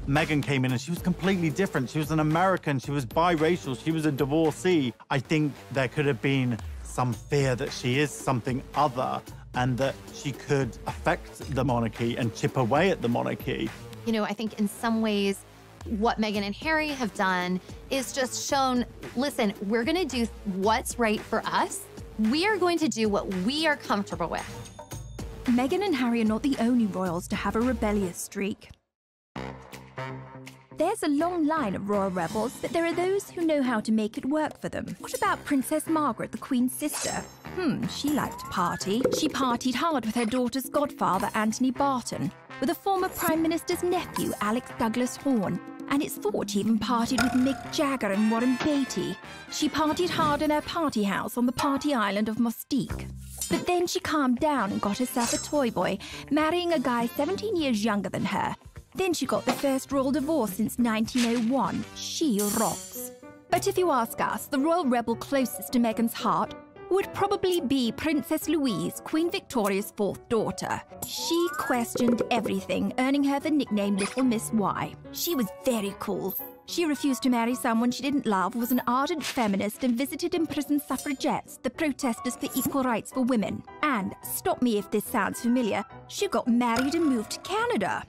Meghan came in and she was completely different. She was an American, she was biracial, she was a divorcee. I think there could have been some fear that she is something other and that she could affect the monarchy and chip away at the monarchy. I think in some ways, what Meghan and Harry have done is just shown, listen, we're gonna do what's right for us. We are going to do what we are comfortable with. Meghan and Harry are not the only royals to have a rebellious streak. There's a long line of royal rebels, but there are those who know how to make it work for them. What about Princess Margaret, the Queen's sister? She liked to party. She partied hard with her daughter's godfather, Anthony Barton, with a former Prime Minister's nephew, Alex Douglas Horne, and it's thought she even partied with Mick Jagger and Warren Beatty. She partied hard in her party house on the party island of Mustique. But then she calmed down and got herself a toy boy, marrying a guy 17 years younger than her. Then she got the first royal divorce since 1901. She rocks. But if you ask us, the royal rebel closest to Meghan's heart would probably be Princess Louise, Queen Victoria's fourth daughter. She questioned everything, earning her the nickname Little Miss Y. She was very cool. She refused to marry someone she didn't love, was an ardent feminist, and visited imprisoned suffragettes, the protesters for equal rights for women. And, stop me if this sounds familiar, she got married and moved to Canada.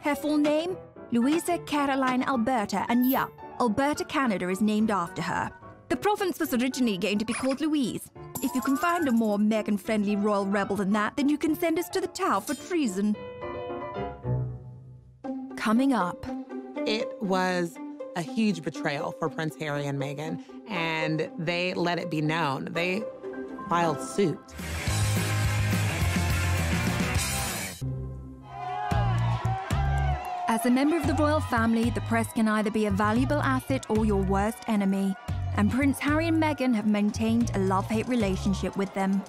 Her full name? Louisa Caroline Alberta, and yup, Alberta, Canada is named after her. The province was originally going to be called Louise. If you can find a more Meghan-friendly royal rebel than that, then you can send us to the Tower for treason. Coming up. It was a huge betrayal for Prince Harry and Meghan, and they let it be known. They filed suit. As a member of the royal family, the press can either be a valuable asset or your worst enemy. And Prince Harry and Meghan have maintained a love-hate relationship with them.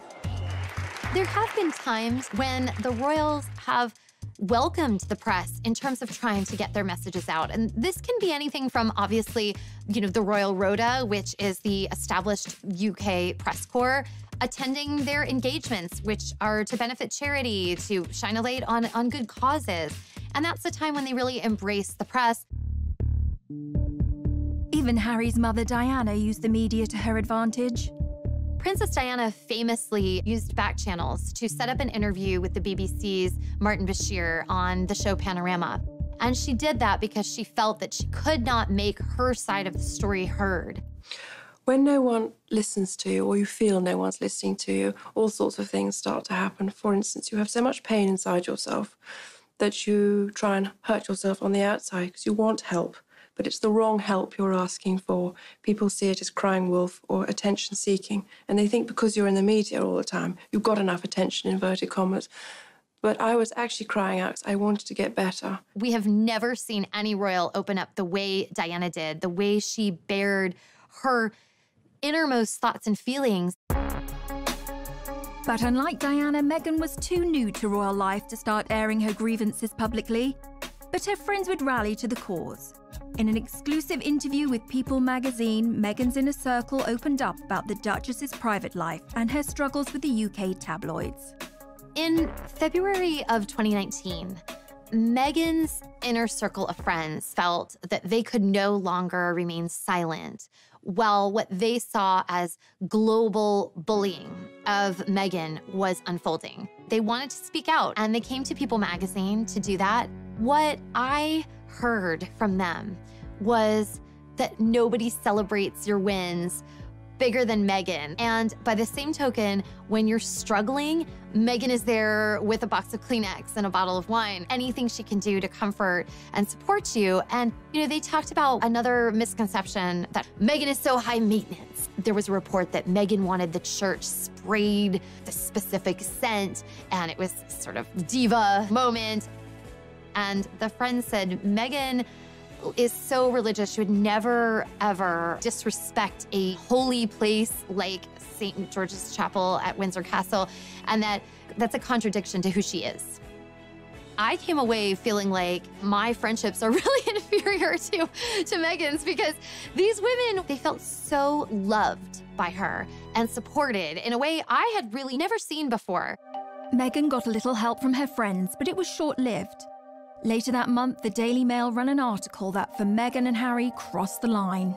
There have been times when the royals have welcomed the press in terms of trying to get their messages out. And this can be anything from, obviously, the Royal Rota, which is the established UK press corps, attending their engagements, which are to benefit charity, to shine a light on good causes. And that's the time when they really embrace the press. Even Harry's mother, Diana, used the media to her advantage. Princess Diana famously used back channels to set up an interview with the BBC's Martin Bashir on the show Panorama. And she did that because she felt that she could not make her side of the story heard. When no one listens to you, or you feel no one's listening to you, all sorts of things start to happen. For instance, you have so much pain inside yourself that you try and hurt yourself on the outside because you want help. But it's the wrong help you're asking for. People see it as crying wolf or attention-seeking, and they think because you're in the media all the time, you've got enough attention, inverted commas. But I was actually crying out because I wanted to get better. We have never seen any royal open up the way Diana did, the way she bared her innermost thoughts and feelings. But unlike Diana, Meghan was too new to royal life to start airing her grievances publicly. But her friends would rally to the cause. In an exclusive interview with People magazine, Meghan's inner circle opened up about the Duchess's private life and her struggles with the UK tabloids. In February of 2019, Meghan's inner circle of friends felt that they could no longer remain silent while what they saw as global bullying of Meghan was unfolding. They wanted to speak out, and they came to People magazine to do that. What I heard from them was that nobody celebrates your wins bigger than Meghan. And by the same token, when you're struggling, Meghan is there with a box of Kleenex and a bottle of wine, anything she can do to comfort and support you. And, they talked about another misconception that Meghan is so high maintenance. There was a report that Meghan wanted the church sprayed the specific scent, and it was sort of diva moment. And the friend said, Meghan is so religious, she would never, ever disrespect a holy place like St. George's Chapel at Windsor Castle, and that's a contradiction to who she is. I came away feeling like my friendships are really inferior to Meghan's, because these women, they felt so loved by her and supported in a way I had really never seen before. Meghan got a little help from her friends, but it was short-lived. Later that month, the Daily Mail ran an article that for Meghan and Harry crossed the line.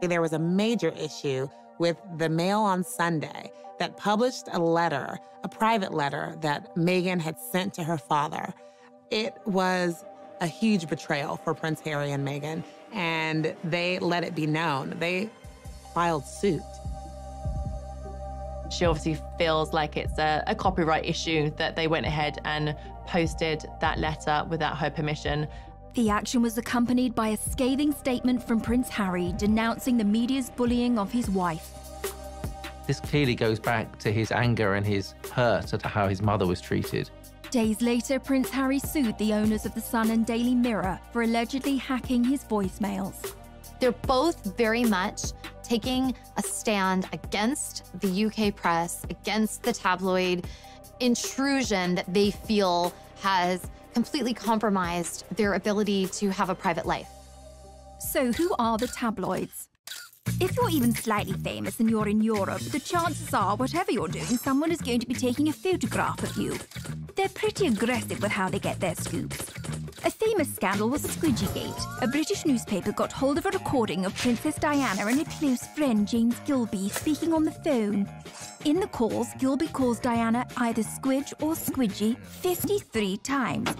There was a major issue with the Mail on Sunday that published a letter, a private letter that Meghan had sent to her father. It was a huge betrayal for Prince Harry and Meghan, and they let it be known. They filed suit. She obviously feels like it's a copyright issue that they went ahead and posted that letter without her permission. The action was accompanied by a scathing statement from Prince Harry denouncing the media's bullying of his wife. This clearly goes back to his anger and his hurt at how his mother was treated. Days later, Prince Harry sued the owners of The Sun and Daily Mirror for allegedly hacking his voicemails. They're both very much taking a stand against the UK press, against the tabloid intrusion that they feel has completely compromised their ability to have a private life. So who are the tabloids? If you're even slightly famous and you're in Europe, the chances are, whatever you're doing, someone is going to be taking a photograph of you. They're pretty aggressive with how they get their scoops. A famous scandal was Squidgygate. A British newspaper got hold of a recording of Princess Diana and her close friend James Gilby speaking on the phone. In the calls, Gilby calls Diana either Squidge or Squidgy 53 times.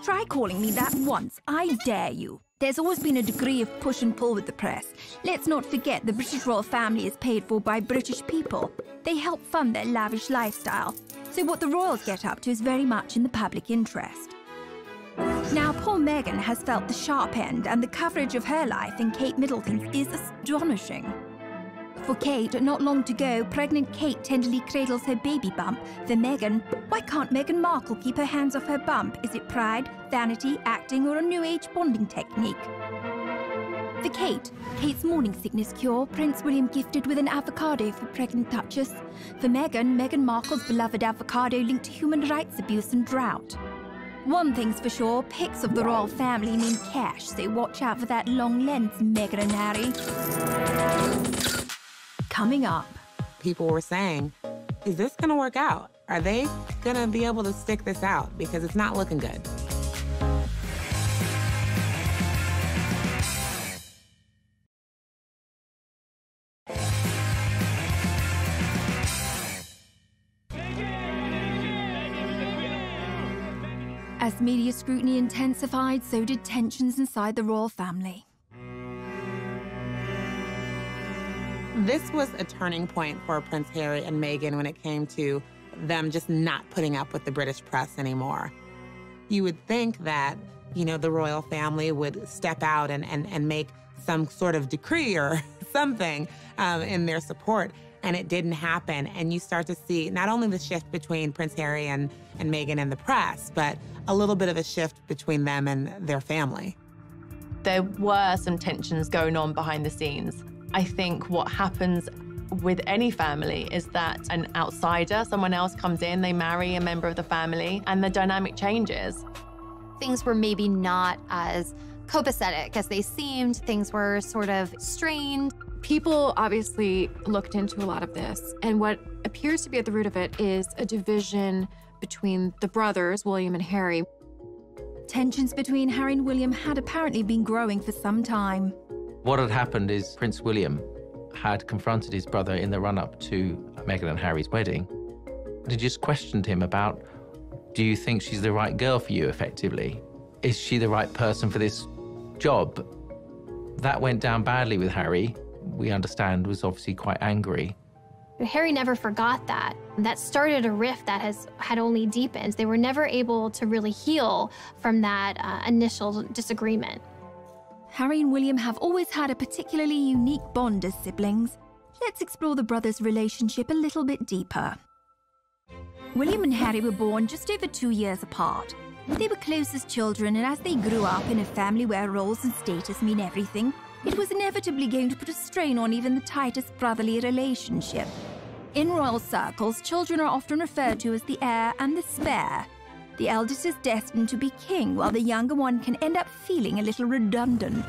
Try calling me that once, I dare you. There's always been a degree of push and pull with the press. Let's not forget the British royal family is paid for by British people. They help fund their lavish lifestyle. So what the royals get up to is very much in the public interest. Now, poor Meghan has felt the sharp end, and the coverage of her life in Kate Middleton's is astonishing. For Kate, not long to go, pregnant Kate tenderly cradles her baby bump. For Meghan, why can't Meghan Markle keep her hands off her bump? Is it pride, vanity, acting, or a new age bonding technique? For Kate, Kate's morning sickness cure, Prince William gifted with an avocado for pregnant Duchess. For Meghan, Meghan Markle's beloved avocado linked to human rights abuse and drought. One thing's for sure, pics of the royal family mean cash, so watch out for that long lens, Meghan and Harry. Coming up. People were saying, is this gonna work out? Are they gonna be able to stick this out? Because it's not looking good. As media scrutiny intensified, so did tensions inside the royal family. This was a turning point for Prince Harry and Meghan when it came to them just not putting up with the British press anymore. You would think that, you know, the royal family would step out and make some sort of decree or something in their support, and it didn't happen. And you start to see not only the shift between Prince Harry and Meghan and the press, but a little bit of a shift between them and their family. There were some tensions going on behind the scenes. I think what happens with any family is that an outsider, someone else comes in, they marry a member of the family, and the dynamic changes. Things were maybe not as copacetic as they seemed. Things were sort of strained. People obviously looked into a lot of this, and what appears to be at the root of it is a division between the brothers, William and Harry. Tensions between Harry and William had apparently been growing for some time. What had happened is Prince William had confronted his brother in the run-up to Meghan and Harry's wedding. And he just questioned him about, do you think she's the right girl for you, effectively? Is she the right person for this job? That went down badly with Harry. We understand was obviously quite angry. Harry never forgot that. That started a rift that had only deepened. They were never able to really heal from that initial disagreement. Harry and William have always had a particularly unique bond as siblings. Let's explore the brothers' relationship a little bit deeper. William and Harry were born just over 2 years apart. They were close as children, and as they grew up in a family where roles and status mean everything, it was inevitably going to put a strain on even the tightest brotherly relationship. In royal circles, children are often referred to as the heir and the spare. The eldest is destined to be king, while the younger one can end up feeling a little redundant.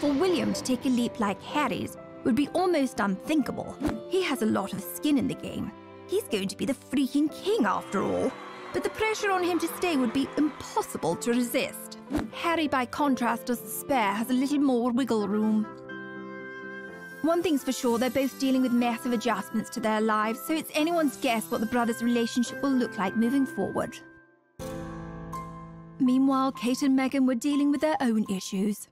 For William to take a leap like Harry's would be almost unthinkable. He has a lot of skin in the game. He's going to be the freaking king after all. But the pressure on him to stay would be impossible to resist. Harry, by contrast, as the spare, has a little more wiggle room. One thing's for sure, they're both dealing with massive adjustments to their lives, so it's anyone's guess what the brothers' relationship will look like moving forward. Meanwhile, Kate and Meghan were dealing with their own issues.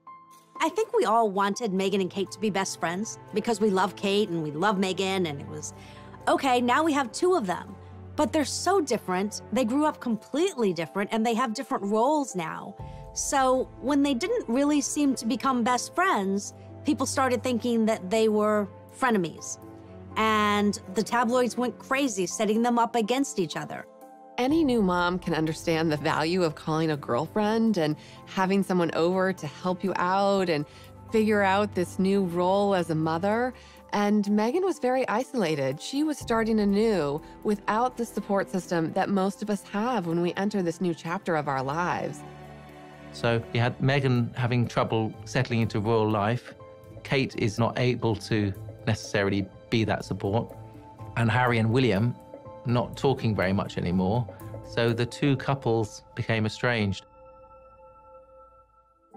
I think we all wanted Meghan and Kate to be best friends because we love Kate and we love Meghan, and it was, okay, now we have two of them. But they're so different. They grew up completely different, and they have different roles now. So when they didn't really seem to become best friends, people started thinking that they were frenemies. And the tabloids went crazy, setting them up against each other. Any new mom can understand the value of calling a girlfriend and having someone over to help you out and figure out this new role as a mother. And Meghan was very isolated. She was starting anew without the support system that most of us have when we enter this new chapter of our lives. So you had Meghan having trouble settling into royal life, Kate is not able to necessarily be that support, and Harry and William not talking very much anymore, so the two couples became estranged.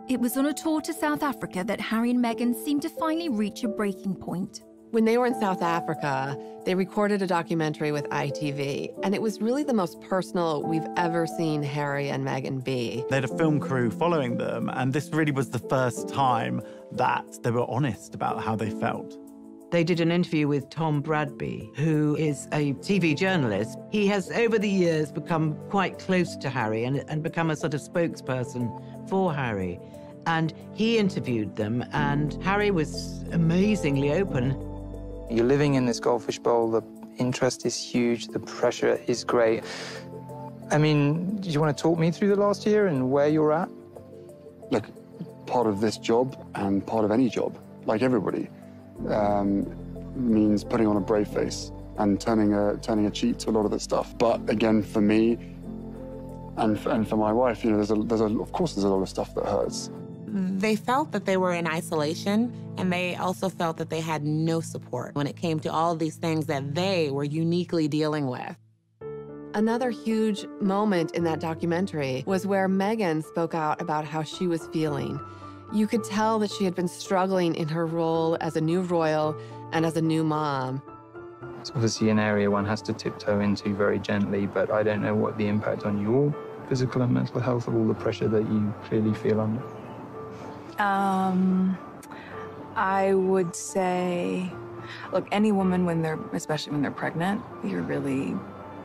It was on a tour to South Africa that Harry and Meghan seemed to finally reach a breaking point. When they were in South Africa, they recorded a documentary with ITV, and it was really the most personal we've ever seen Harry and Meghan be. They had a film crew following them, and this really was the first time that they were honest about how they felt. They did an interview with Tom Bradby, who is a TV journalist. He has, over the years, become quite close to Harry and become a sort of spokesperson for Harry. And he interviewed them, and Harry was amazingly open. You're living in this goldfish bowl, the interest is huge, the pressure is great. I mean, do you want to talk me through the last year and where you're at? Look, part of this job and part of any job, like everybody, means putting on a brave face and turning a cheek to a lot of this stuff. But again, for me and for my wife, you know, of course there's a lot of stuff that hurts. They felt that they were in isolation, and they also felt that they had no support when it came to all these things that they were uniquely dealing with. Another huge moment in that documentary was where Meghan spoke out about how she was feeling. You could tell that she had been struggling in her role as a new royal and as a new mom. It's obviously an area one has to tiptoe into very gently, but I don't know what the impact on your physical and mental health of all the pressure that you clearly feel under. I would say, look, any woman, especially when they're pregnant, you're really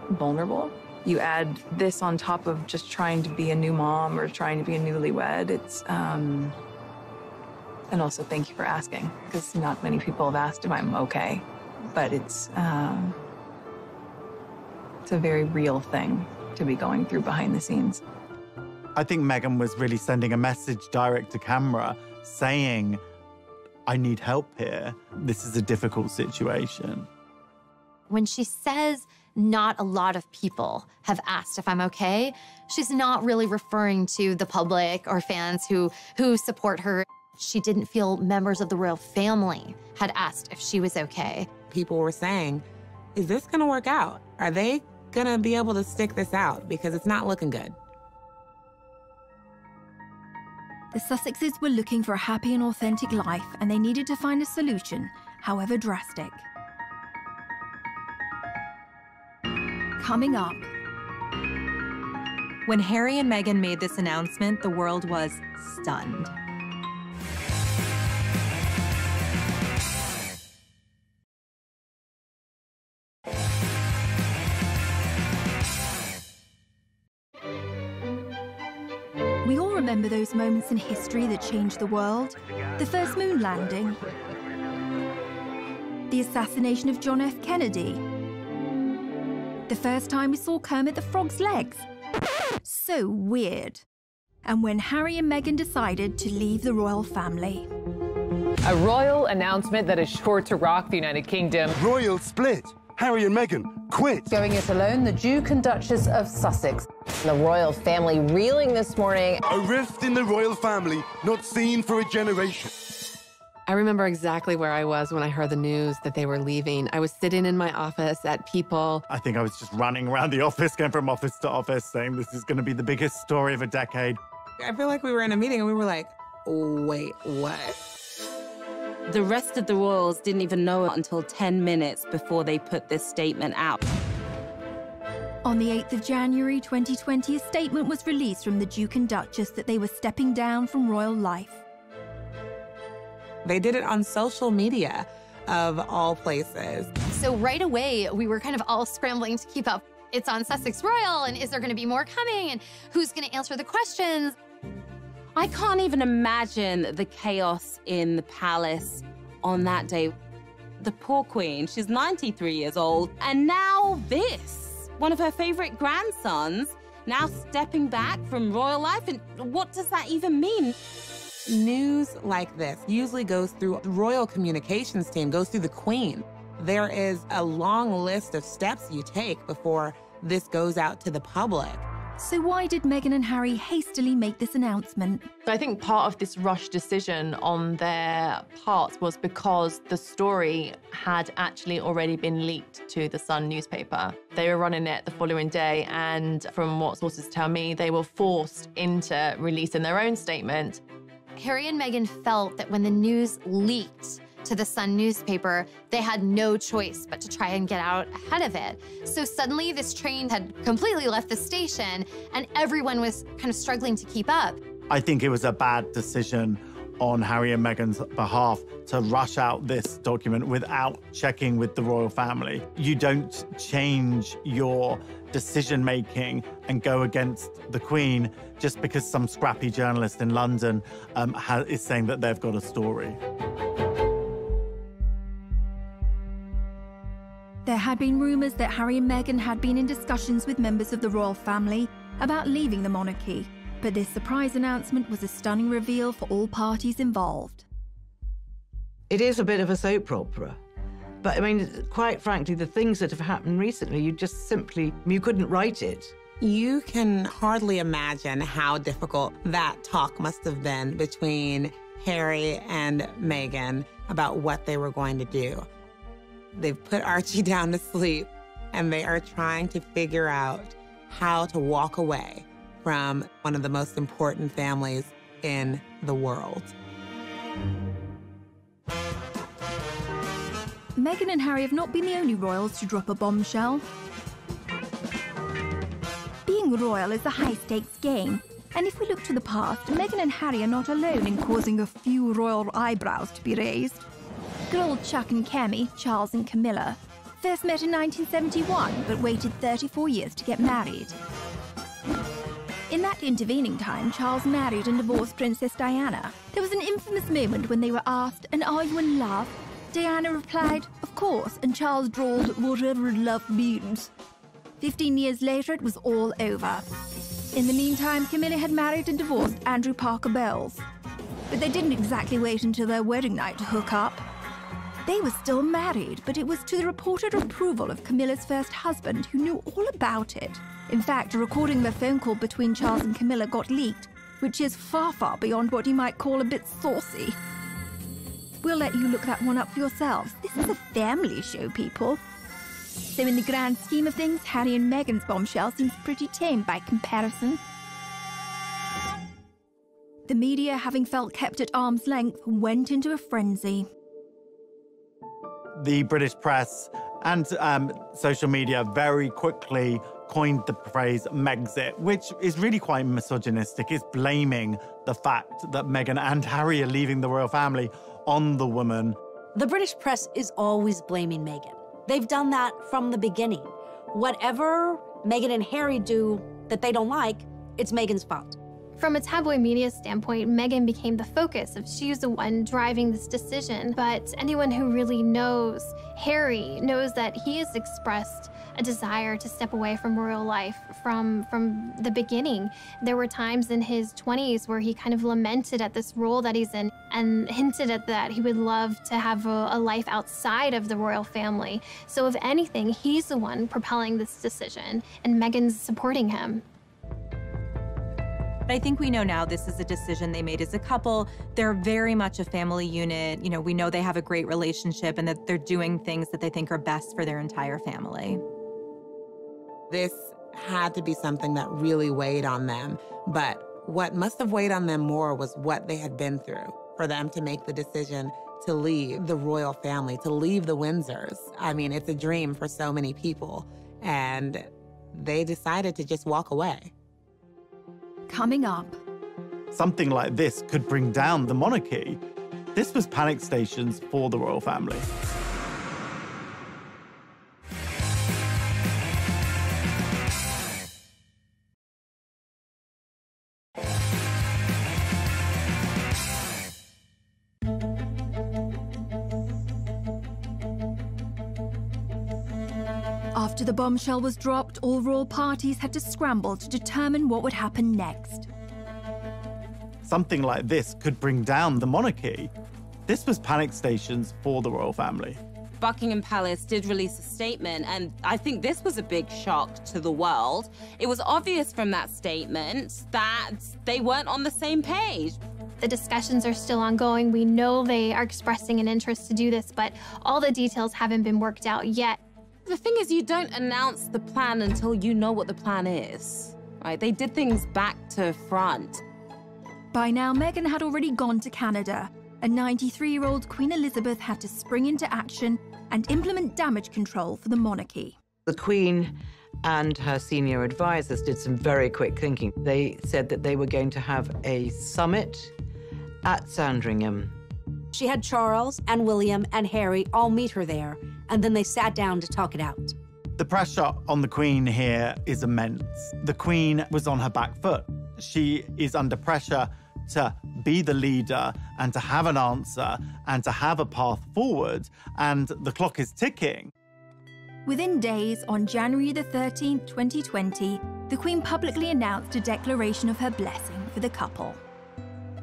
vulnerable. You add this on top of just trying to be a new mom or trying to be a newlywed. And also thank you for asking, because not many people have asked if I'm okay. But it's a very real thing to be going through behind the scenes. I think Meghan was really sending a message direct to camera saying, I need help here. This is a difficult situation. When she says not a lot of people have asked if I'm okay, she's not really referring to the public or fans who support her. She didn't feel members of the royal family had asked if she was okay. People were saying, is this gonna work out? Are they gonna be able to stick this out? Because it's not looking good. The Sussexes were looking for a happy and authentic life, and they needed to find a solution, however drastic. Coming up. When Harry and Meghan made this announcement, the world was stunned. We all remember those moments in history that changed the world. The first moon landing. The assassination of John F. Kennedy. The first time we saw Kermit the Frog's legs. So weird. And when Harry and Meghan decided to leave the royal family. A royal announcement that is sure to rock the United Kingdom. Royal split. Harry and Meghan quit. Going it alone, the Duke and Duchess of Sussex. The royal family reeling this morning. A rift in the royal family not seen for a generation. I remember exactly where I was when I heard the news that they were leaving. I was sitting in my office at People. I think I was just running around the office, going from office to office, saying this is going to be the biggest story of a decade. I feel like we were in a meeting and we were like, wait, what? The rest of the royals didn't even know until 10 minutes before they put this statement out. On the 8th of January 2020, a statement was released from the Duke and Duchess that they were stepping down from royal life. They did it on social media, of all places. So right away, we were kind of all scrambling to keep up. It's on Sussex Royal, and is there going to be more coming? And who's going to answer the questions? I can't even imagine the chaos in the palace on that day. The poor queen, she's 93 years old, and now this. One of her favorite grandsons now stepping back from royal life, and what does that even mean? News like this usually goes through the royal communications team, goes through the queen. There is a long list of steps you take before this goes out to the public. So why did Meghan and Harry hastily make this announcement? So I think part of this rush decision on their parts was because the story had actually already been leaked to the Sun newspaper. They were running it the following day, and from what sources tell me, they were forced into releasing their own statement. Harry and Meghan felt that when the news leaked to the Sun newspaper, they had no choice but to try and get out ahead of it. So suddenly this train had completely left the station and everyone was kind of struggling to keep up. I think it was a bad decision on Harry and Meghan's behalf to rush out this document without checking with the royal family. You don't change your decision-making and go against the Queen just because some scrappy journalist in London is saying that they've got a story. There had been rumours that Harry and Meghan had been in discussions with members of the royal family about leaving the monarchy, but this surprise announcement was a stunning reveal for all parties involved. It is a bit of a soap opera. But I mean, quite frankly, the things that have happened recently, you couldn't write it. You can hardly imagine how difficult that talk must have been between Harry and Meghan about what they were going to do. They've put Archie down to sleep, and they are trying to figure out how to walk away from one of the most important families in the world. Meghan and Harry have not been the only royals to drop a bombshell. Being royal is a high-stakes game, and if we look to the past, Meghan and Harry are not alone in causing a few royal eyebrows to be raised. Good old Chuck and Cammy, Charles and Camilla, first met in 1971, but waited 34 years to get married. In that intervening time, Charles married and divorced Princess Diana. There was an infamous moment when they were asked, "And are you in love?" Diana replied, "Of course," and Charles drawled, "Whatever love means." 15 years later, it was all over. In the meantime, Camilla had married and divorced Andrew Parker Bowles. But they didn't exactly wait until their wedding night to hook up. They were still married, but it was to the reported approval of Camilla's first husband, who knew all about it. In fact, a recording of a phone call between Charles and Camilla got leaked, which is far, far beyond what you might call a bit saucy. We'll let you look that one up for yourselves. This is a family show, people. So in the grand scheme of things, Harry and Meghan's bombshell seems pretty tame by comparison. The media, having felt kept at arm's length, went into a frenzy. The British press and social media very quickly coined the phrase Megxit, which is really quite misogynistic. It's blaming the fact that Meghan and Harry are leaving the royal family on the woman. The British press is always blaming Meghan. They've done that from the beginning. Whatever Meghan and Harry do that they don't like, it's Meghan's fault. From a tabloid media standpoint, Meghan became the focus of she's the one driving this decision. But anyone who really knows Harry knows that he has expressed a desire to step away from royal life from the beginning. There were times in his 20s where he kind of lamented at this role that he's in and hinted at that he would love to have a life outside of the royal family. So if anything, he's the one propelling this decision, and Meghan's supporting him. But I think we know now this is a decision they made as a couple. They're very much a family unit. You know, we know they have a great relationship and that they're doing things that they think are best for their entire family. This had to be something that really weighed on them. But what must have weighed on them more was what they had been through for them to make the decision to leave the royal family, to leave the Windsors. I mean, it's a dream for so many people. And they decided to just walk away. Coming up. Something like this could bring down the monarchy. This was panic stations for the royal family. After the bombshell was dropped, all royal parties had to scramble to determine what would happen next. Something like this could bring down the monarchy. This was panic stations for the royal family. Buckingham Palace did release a statement, and I think this was a big shock to the world. It was obvious from that statement that they weren't on the same page. The discussions are still ongoing. We know they are expressing an interest to do this, but all the details haven't been worked out yet. The thing is, you don't announce the plan until you know what the plan is, right? They did things back to front. By now, Meghan had already gone to Canada, and 93-year-old Queen Elizabeth had to spring into action and implement damage control for the monarchy. The Queen and her senior advisors did some very quick thinking. They said that they were going to have a summit at Sandringham. She had Charles and William and Harry all meet her there, and then they sat down to talk it out. The pressure on the Queen here is immense. The Queen was on her back foot. She is under pressure to be the leader and to have an answer and to have a path forward, and the clock is ticking. Within days, on January the 13th, 2020, the Queen publicly announced a declaration of her blessing for the couple.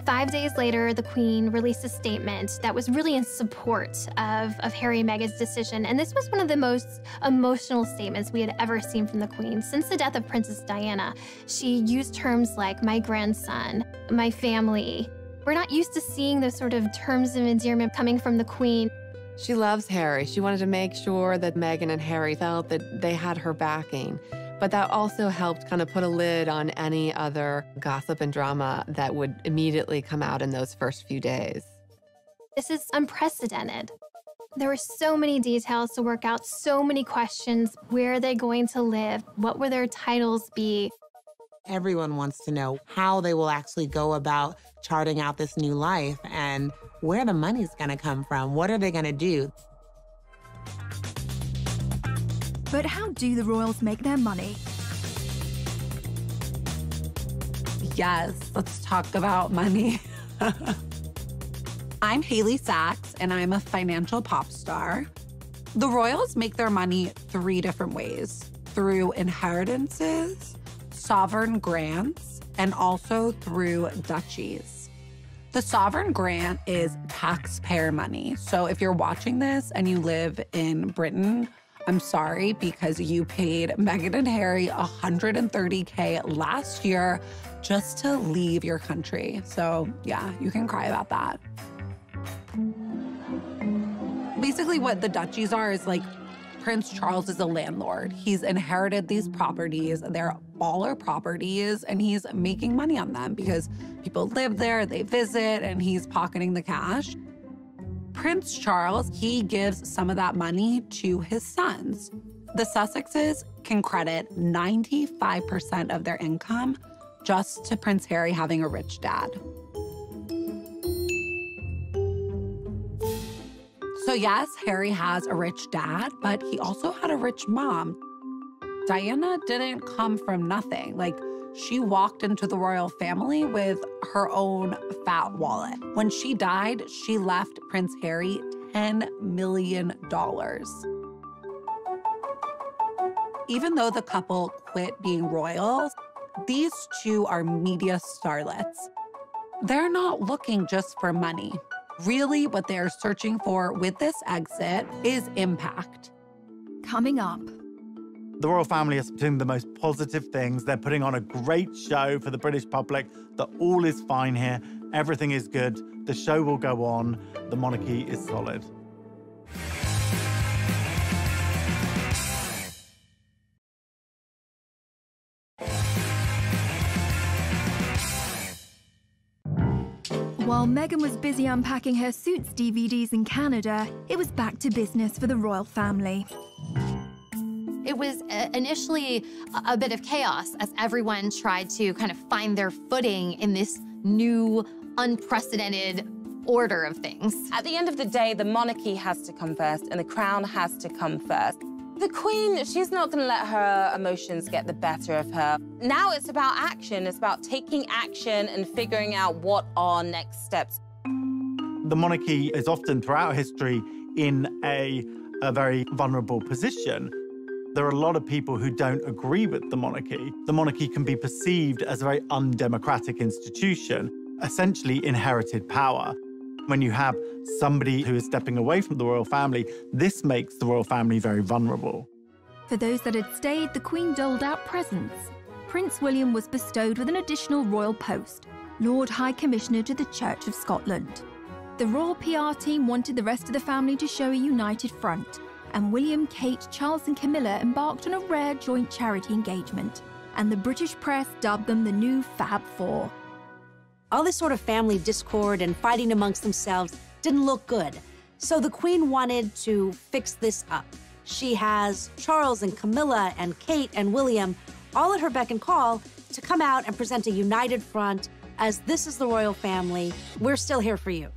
5 days later, the Queen released a statement that was really in support of Harry and Meghan's decision. And this was one of the most emotional statements we had ever seen from the Queen. Since the death of Princess Diana, she used terms like my grandson, my family. We're not used to seeing those sort of terms of endearment coming from the Queen. She loves Harry. She wanted to make sure that Meghan and Harry felt that they had her backing. But that also helped kind of put a lid on any other gossip and drama that would immediately come out in those first few days. This is unprecedented. There were so many details to work out, so many questions. Where are they going to live? What will their titles be? Everyone wants to know how they will actually go about charting out this new life and where the money's gonna come from. What are they gonna do? But how do the royals make their money? Yes, let's talk about money. I'm Haley Sachs, and I'm a financial pop star. The royals make their money 3 different ways: through inheritances, sovereign grants, and also through duchies. The sovereign grant is taxpayer money. So if you're watching this and you live in Britain, I'm sorry, because you paid Meghan and Harry $130K last year just to leave your country. So yeah, you can cry about that. Basically what the duchies are is like Prince Charles is a landlord. He's inherited these properties. They're baller properties, and he's making money on them because people live there, they visit, and he's pocketing the cash. Prince Charles, he gives some of that money to his sons. The Sussexes can credit 95% of their income just to Prince Harry having a rich dad. So yes, Harry has a rich dad, but he also had a rich mom. Diana didn't come from nothing. Like, she walked into the royal family with her own fat wallet. When she died, she left Prince Harry $10 million. Even though the couple quit being royals, these two are media starlets. They're not looking just for money. Really, what they're searching for with this exit is impact. Coming up. The royal family is doing the most positive things. They're putting on a great show for the British public that all is fine here. Everything is good. The show will go on. The monarchy is solid. While Meghan was busy unpacking her Suits DVDs in Canada, it was back to business for the royal family. It was initially a bit of chaos as everyone tried to kind of find their footing in this new, unprecedented order of things. At the end of the day, the monarchy has to come first and the crown has to come first. The Queen, she's not gonna let her emotions get the better of her. Now it's about action. It's about taking action and figuring out what are next steps. The monarchy is often, throughout history, in a very vulnerable position. There are a lot of people who don't agree with the monarchy. The monarchy can be perceived as a very undemocratic institution, essentially inherited power. When you have somebody who is stepping away from the royal family, this makes the royal family very vulnerable. For those that had stayed, the Queen doled out presents. Prince William was bestowed with an additional royal post, Lord High Commissioner to the Church of Scotland. The royal PR team wanted the rest of the family to show a united front, and William, Kate, Charles and Camilla embarked on a rare joint charity engagement, and the British press dubbed them the new Fab Four. All this sort of family discord and fighting amongst themselves didn't look good, so the Queen wanted to fix this up. She has Charles and Camilla and Kate and William all at her beck and call to come out and present a united front as this is the royal family. We're still here for you.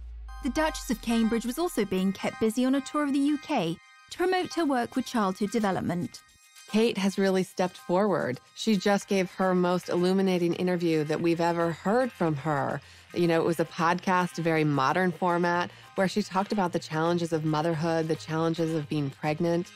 The Duchess of Cambridge was also being kept busy on a tour of the UK to promote her work with childhood development. Kate has really stepped forward. She just gave her most illuminating interview that we've ever heard from her. You know, it was a podcast, a very modern format, where she talked about the challenges of motherhood, the challenges of being pregnant.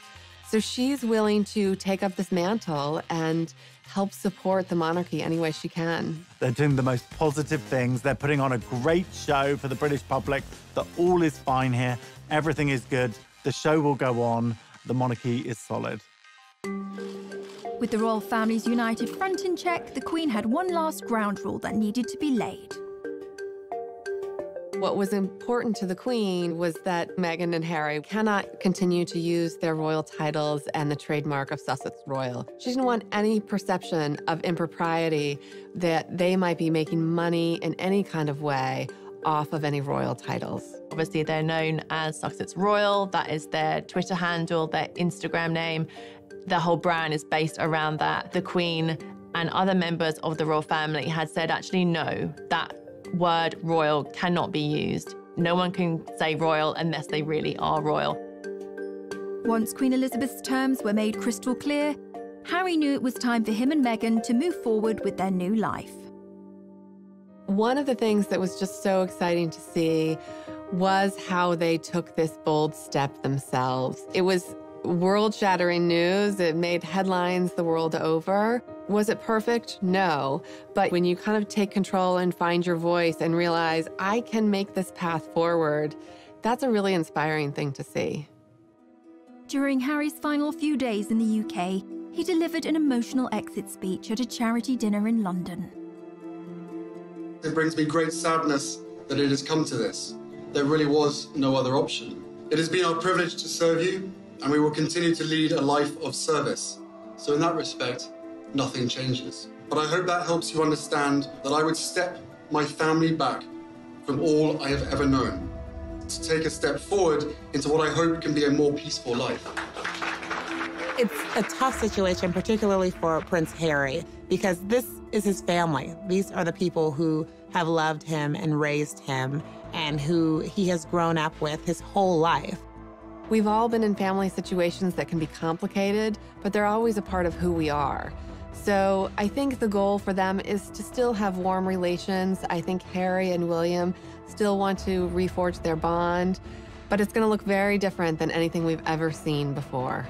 So she's willing to take up this mantle and help support the monarchy any way she can. They're doing the most positive things. They're putting on a great show for the British public, that all is fine here, everything is good, the show will go on, the monarchy is solid. With the royal family's united front in check, the Queen had one last ground rule that needed to be laid. What was important to the Queen was that Meghan and Harry cannot continue to use their royal titles and the trademark of Sussex Royal. She didn't want any perception of impropriety that they might be making money in any kind of way off of any royal titles. Obviously, they're known as Sussex Royal. That is their Twitter handle, their Instagram name. The whole brand is based around that. The Queen and other members of the royal family had said, actually, no, that word royal cannot be used. No one can say royal unless they really are royal. Once Queen Elizabeth's terms were made crystal clear, Harry knew it was time for him and Meghan to move forward with their new life. One of the things that was just so exciting to see was how they took this bold step themselves. It was world-shattering news. It made headlines the world over. Was it perfect? No. But when you kind of take control and find your voice and realize, I can make this path forward, that's a really inspiring thing to see. During Harry's final few days in the UK, he delivered an emotional exit speech at a charity dinner in London. It brings me great sadness that it has come to this. There really was no other option. It has been our privilege to serve you, and we will continue to lead a life of service. So in that respect, nothing changes. But I hope that helps you understand that I would step my family back from all I have ever known to take a step forward into what I hope can be a more peaceful life. It's a tough situation, particularly for Prince Harry, because this is his family. These are the people who have loved him and raised him and who he has grown up with his whole life. We've all been in family situations that can be complicated, but they're always a part of who we are. So I think the goal for them is to still have warm relations. I think Harry and William still want to reforge their bond, but it's going to look very different than anything we've ever seen before.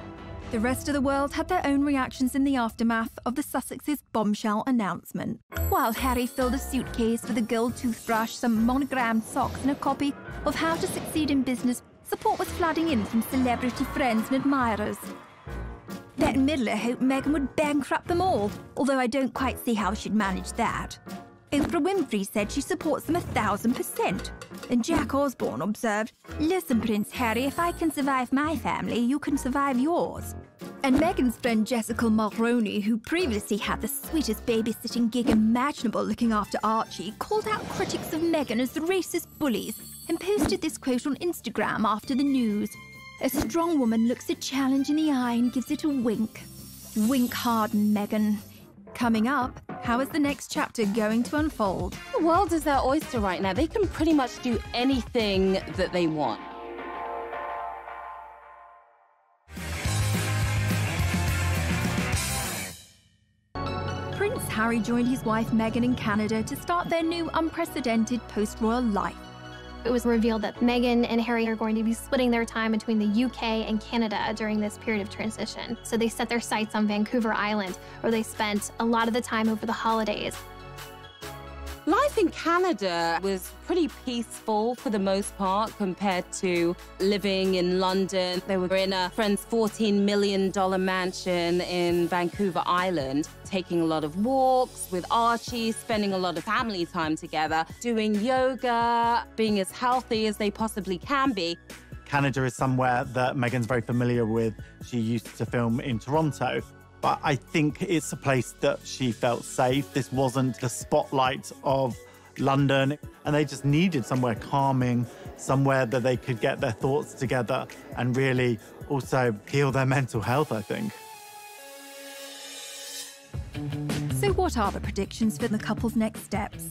The rest of the world had their own reactions in the aftermath of the Sussex's bombshell announcement. While Harry filled a suitcase with a gold toothbrush, some monogrammed socks, and a copy of How to Succeed in Business, support was flooding in from celebrity friends and admirers. Bette Midler hoped Meghan would bankrupt them all, although I don't quite see how she'd manage that. Oprah Winfrey said she supports them 1,000%. And Jack Osborne observed, "Listen, Prince Harry, if I can survive my family, you can survive yours." And Meghan's friend Jessica Mulroney, who previously had the sweetest babysitting gig imaginable looking after Archie, called out critics of Meghan as racist bullies and posted this quote on Instagram after the news. "A strong woman looks a challenge in the eye and gives it a wink. Wink hard, Meghan." Coming up, how is the next chapter going to unfold? The world is their oyster right now. They can pretty much do anything that they want. Prince Harry joined his wife Meghan in Canada to start their new unprecedented post-royal life. It was revealed that Meghan and Harry are going to be splitting their time between the UK and Canada during this period of transition. So they set their sights on Vancouver Island, where they spent a lot of the time over the holidays. Life life in Canada was pretty peaceful for the most part compared to living in London. They were in a friend's $14 million mansion in Vancouver Island, taking a lot of walks with Archie, spending a lot of family time together, doing yoga, being as healthy as they possibly can be. Canada is somewhere that Meghan's very familiar with. She used to film in Toronto. But I think it's a place that she felt safe. This wasn't the spotlight of London, and they just needed somewhere calming, somewhere that they could get their thoughts together and really also heal their mental health, I think. So what are the predictions for the couple's next steps?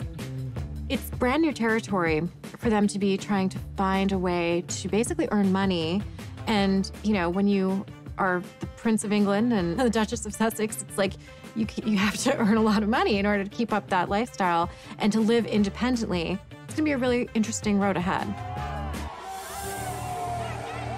It's brand new territory for them to be trying to find a way to basically earn money. And, you know, when you are the Prince of England and the Duchess of Sussex, it's like you have to earn a lot of money in order to keep up that lifestyle and to live independently. It's gonna be a really interesting road ahead.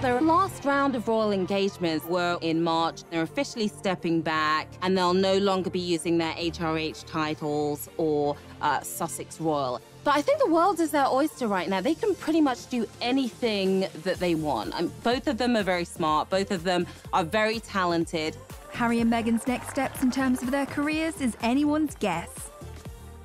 Their last round of royal engagements were in March. They're officially stepping back, and they'll no longer be using their HRH titles or Sussex Royal. But I think the world is their oyster right now. They can pretty much do anything that they want. Both of them are very smart. Both of them are very talented. Harry and Meghan's next steps in terms of their careers is anyone's guess.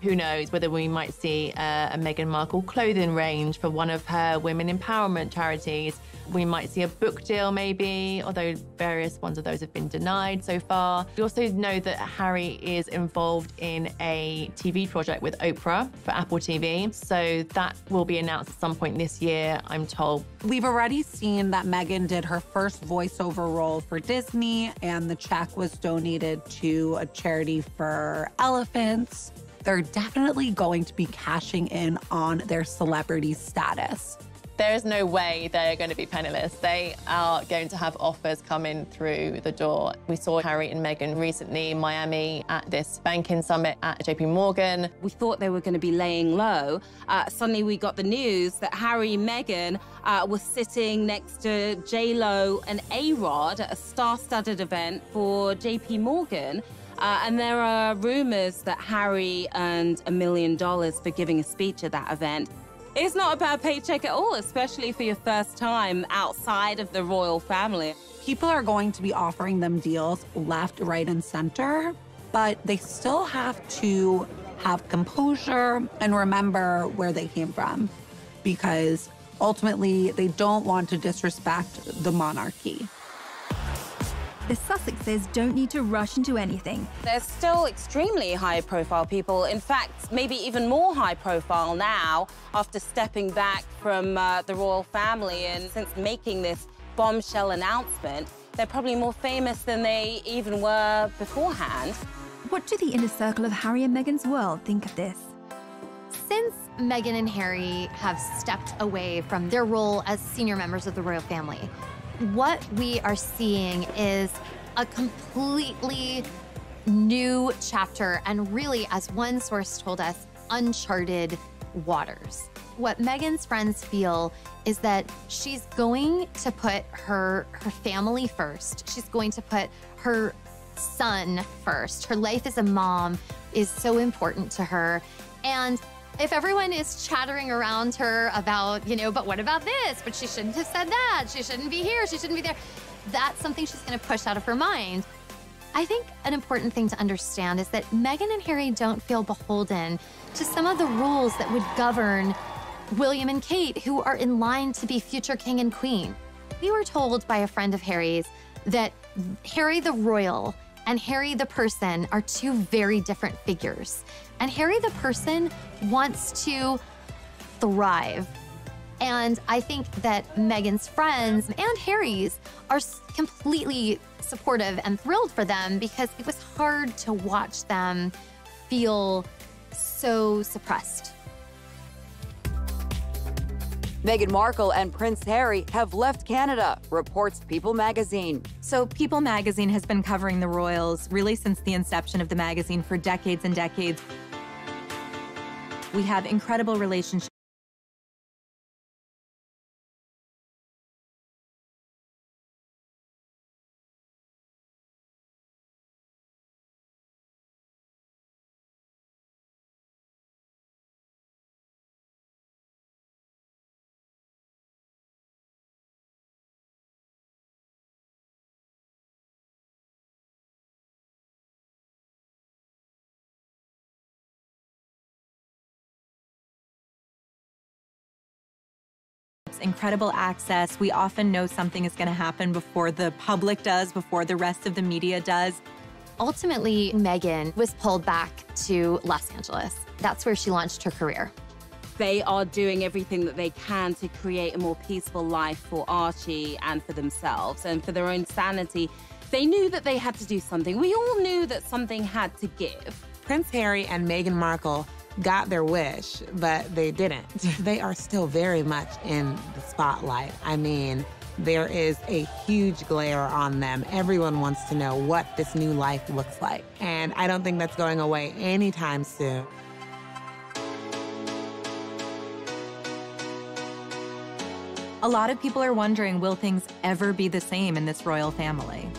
Who knows whether we might see a Meghan Markle clothing range for one of her women empowerment charities. We might see a book deal maybe, although various ones of those have been denied so far. We also know that Harry is involved in a TV project with Oprah for Apple TV. So that will be announced at some point this year, I'm told. We've already seen that Meghan did her first voiceover role for Disney, and the check was donated to a charity for elephants. They're definitely going to be cashing in on their celebrity status. There is no way they're going to be penniless. They are going to have offers coming through the door. We saw Harry and Meghan recently in Miami at this banking summit at JP Morgan. We thought they were going to be laying low. Suddenly we got the news that Harry and Meghan were sitting next to J-Lo and A-Rod at a star-studded event for JP Morgan. And there are rumors that Harry earned $1 million for giving a speech at that event. It's not a bad paycheck at all, especially for your first time outside of the royal family. People are going to be offering them deals left, right, and center, but they still have to have composure and remember where they came from, because ultimately they don't want to disrespect the monarchy. The Sussexes don't need to rush into anything. They're still extremely high-profile people. In fact, maybe even more high-profile now after stepping back from the royal family. And since making this bombshell announcement, they're probably more famous than they even were beforehand. What do the inner circle of Harry and Meghan's world think of this? Since Meghan and Harry have stepped away from their role as senior members of the royal family, what we are seeing is a completely new chapter, and really, as one source told us, uncharted waters. What Meghan's friends feel is that she's going to put her family first. She's going to put her son first. Her life as a mom is so important to her. And if everyone is chattering around her about, you know, but what about this? But she shouldn't have said that. She shouldn't be here. She shouldn't be there. That's something she's going to push out of her mind. I think an important thing to understand is that Meghan and Harry don't feel beholden to some of the rules that would govern William and Kate, who are in line to be future king and queen. We were told by a friend of Harry's that Harry the royal and Harry the person are two very different figures. And Harry the person wants to thrive. And I think that Meghan's friends and Harry's are completely supportive and thrilled for them, because it was hard to watch them feel so suppressed. Meghan Markle and Prince Harry have left Canada, reports People magazine. So People magazine has been covering the royals really since the inception of the magazine for decades and decades. We have incredible relationships relationships, incredible access. We often know something is going to happen before the public does, before the rest of the media does. Ultimately, Meghan was pulled back to Los Angeles. That's where she launched her career. They are doing everything that they can to create a more peaceful life for Archie and for themselves and for their own sanity. They knew that they had to do something. We all knew that something had to give. Prince Harry and Meghan Markle got their wish, but they didn't. They are still very much in the spotlight. I mean, there is a huge glare on them. Everyone wants to know what this new life looks like. And I don't think that's going away anytime soon. A lot of people are wondering, will things ever be the same in this royal family?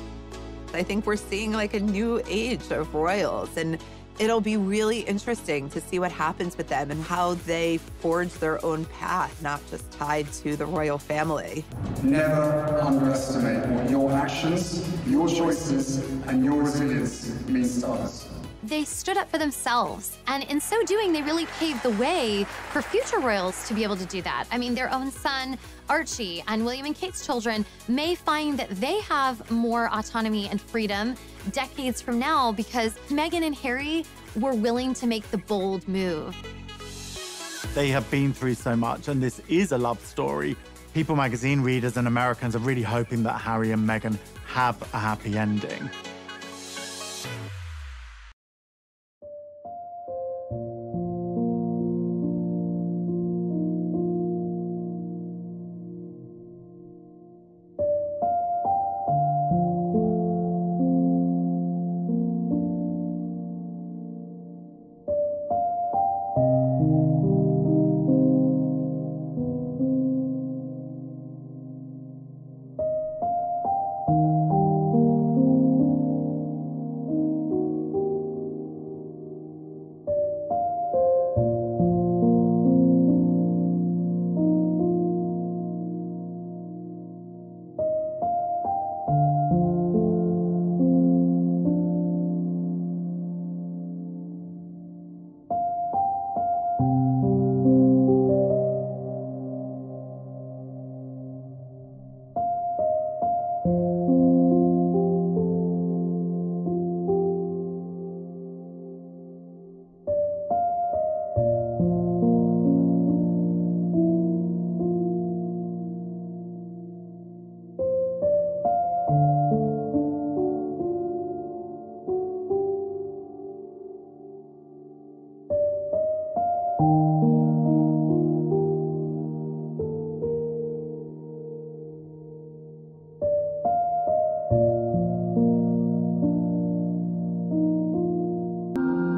I think we're seeing like a new age of royals, and it'll be really interesting to see what happens with them and how they forge their own path, not just tied to the royal family. Never underestimate what your actions, your choices, and your resilience means to others. They stood up for themselves, and in so doing, they really paved the way for future royals to be able to do that. I mean, their own son, Archie, and William and Kate's children may find that they have more autonomy and freedom decades from now because Meghan and Harry were willing to make the bold move. They have been through so much, and this is a love story. People magazine readers and Americans are really hoping that Harry and Meghan have a happy ending.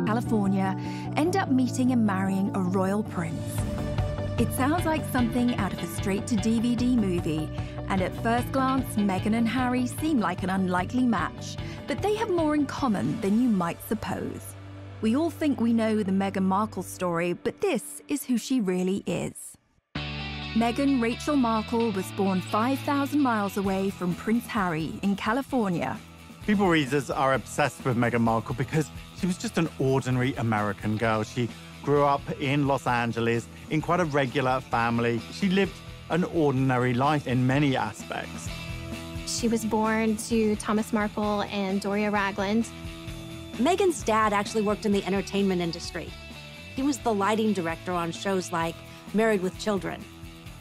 California end up meeting and marrying a royal prince. It sounds like something out of a straight-to-DVD movie, and at first glance, Meghan and Harry seem like an unlikely match, but they have more in common than you might suppose. We all think we know the Meghan Markle story, but this is who she really is. Meghan Rachel Markle was born 5,000 miles away from Prince Harry in California. People readers are obsessed with Meghan Markle because she was just an ordinary American girl. She grew up in Los Angeles in quite a regular family. She lived an ordinary life in many aspects. She was born to Thomas Markle and Doria Ragland. Meghan's dad actually worked in the entertainment industry. He was the lighting director on shows like Married with Children.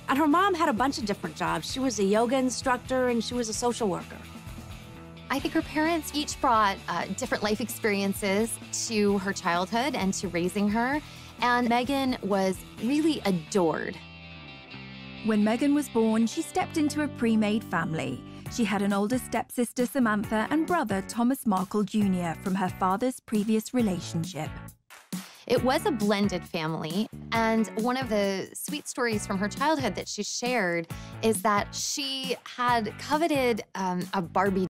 And her mom had a bunch of different jobs. She was a yoga instructor and she was a social worker. I think her parents each brought different life experiences to her childhood and to raising her, and Meghan was really adored. When Meghan was born, she stepped into a pre-made family. She had an older stepsister, Samantha, and brother, Thomas Markle Jr., from her father's previous relationship. It was a blended family, and one of the sweet stories from her childhood that she shared is that she had coveted a Barbie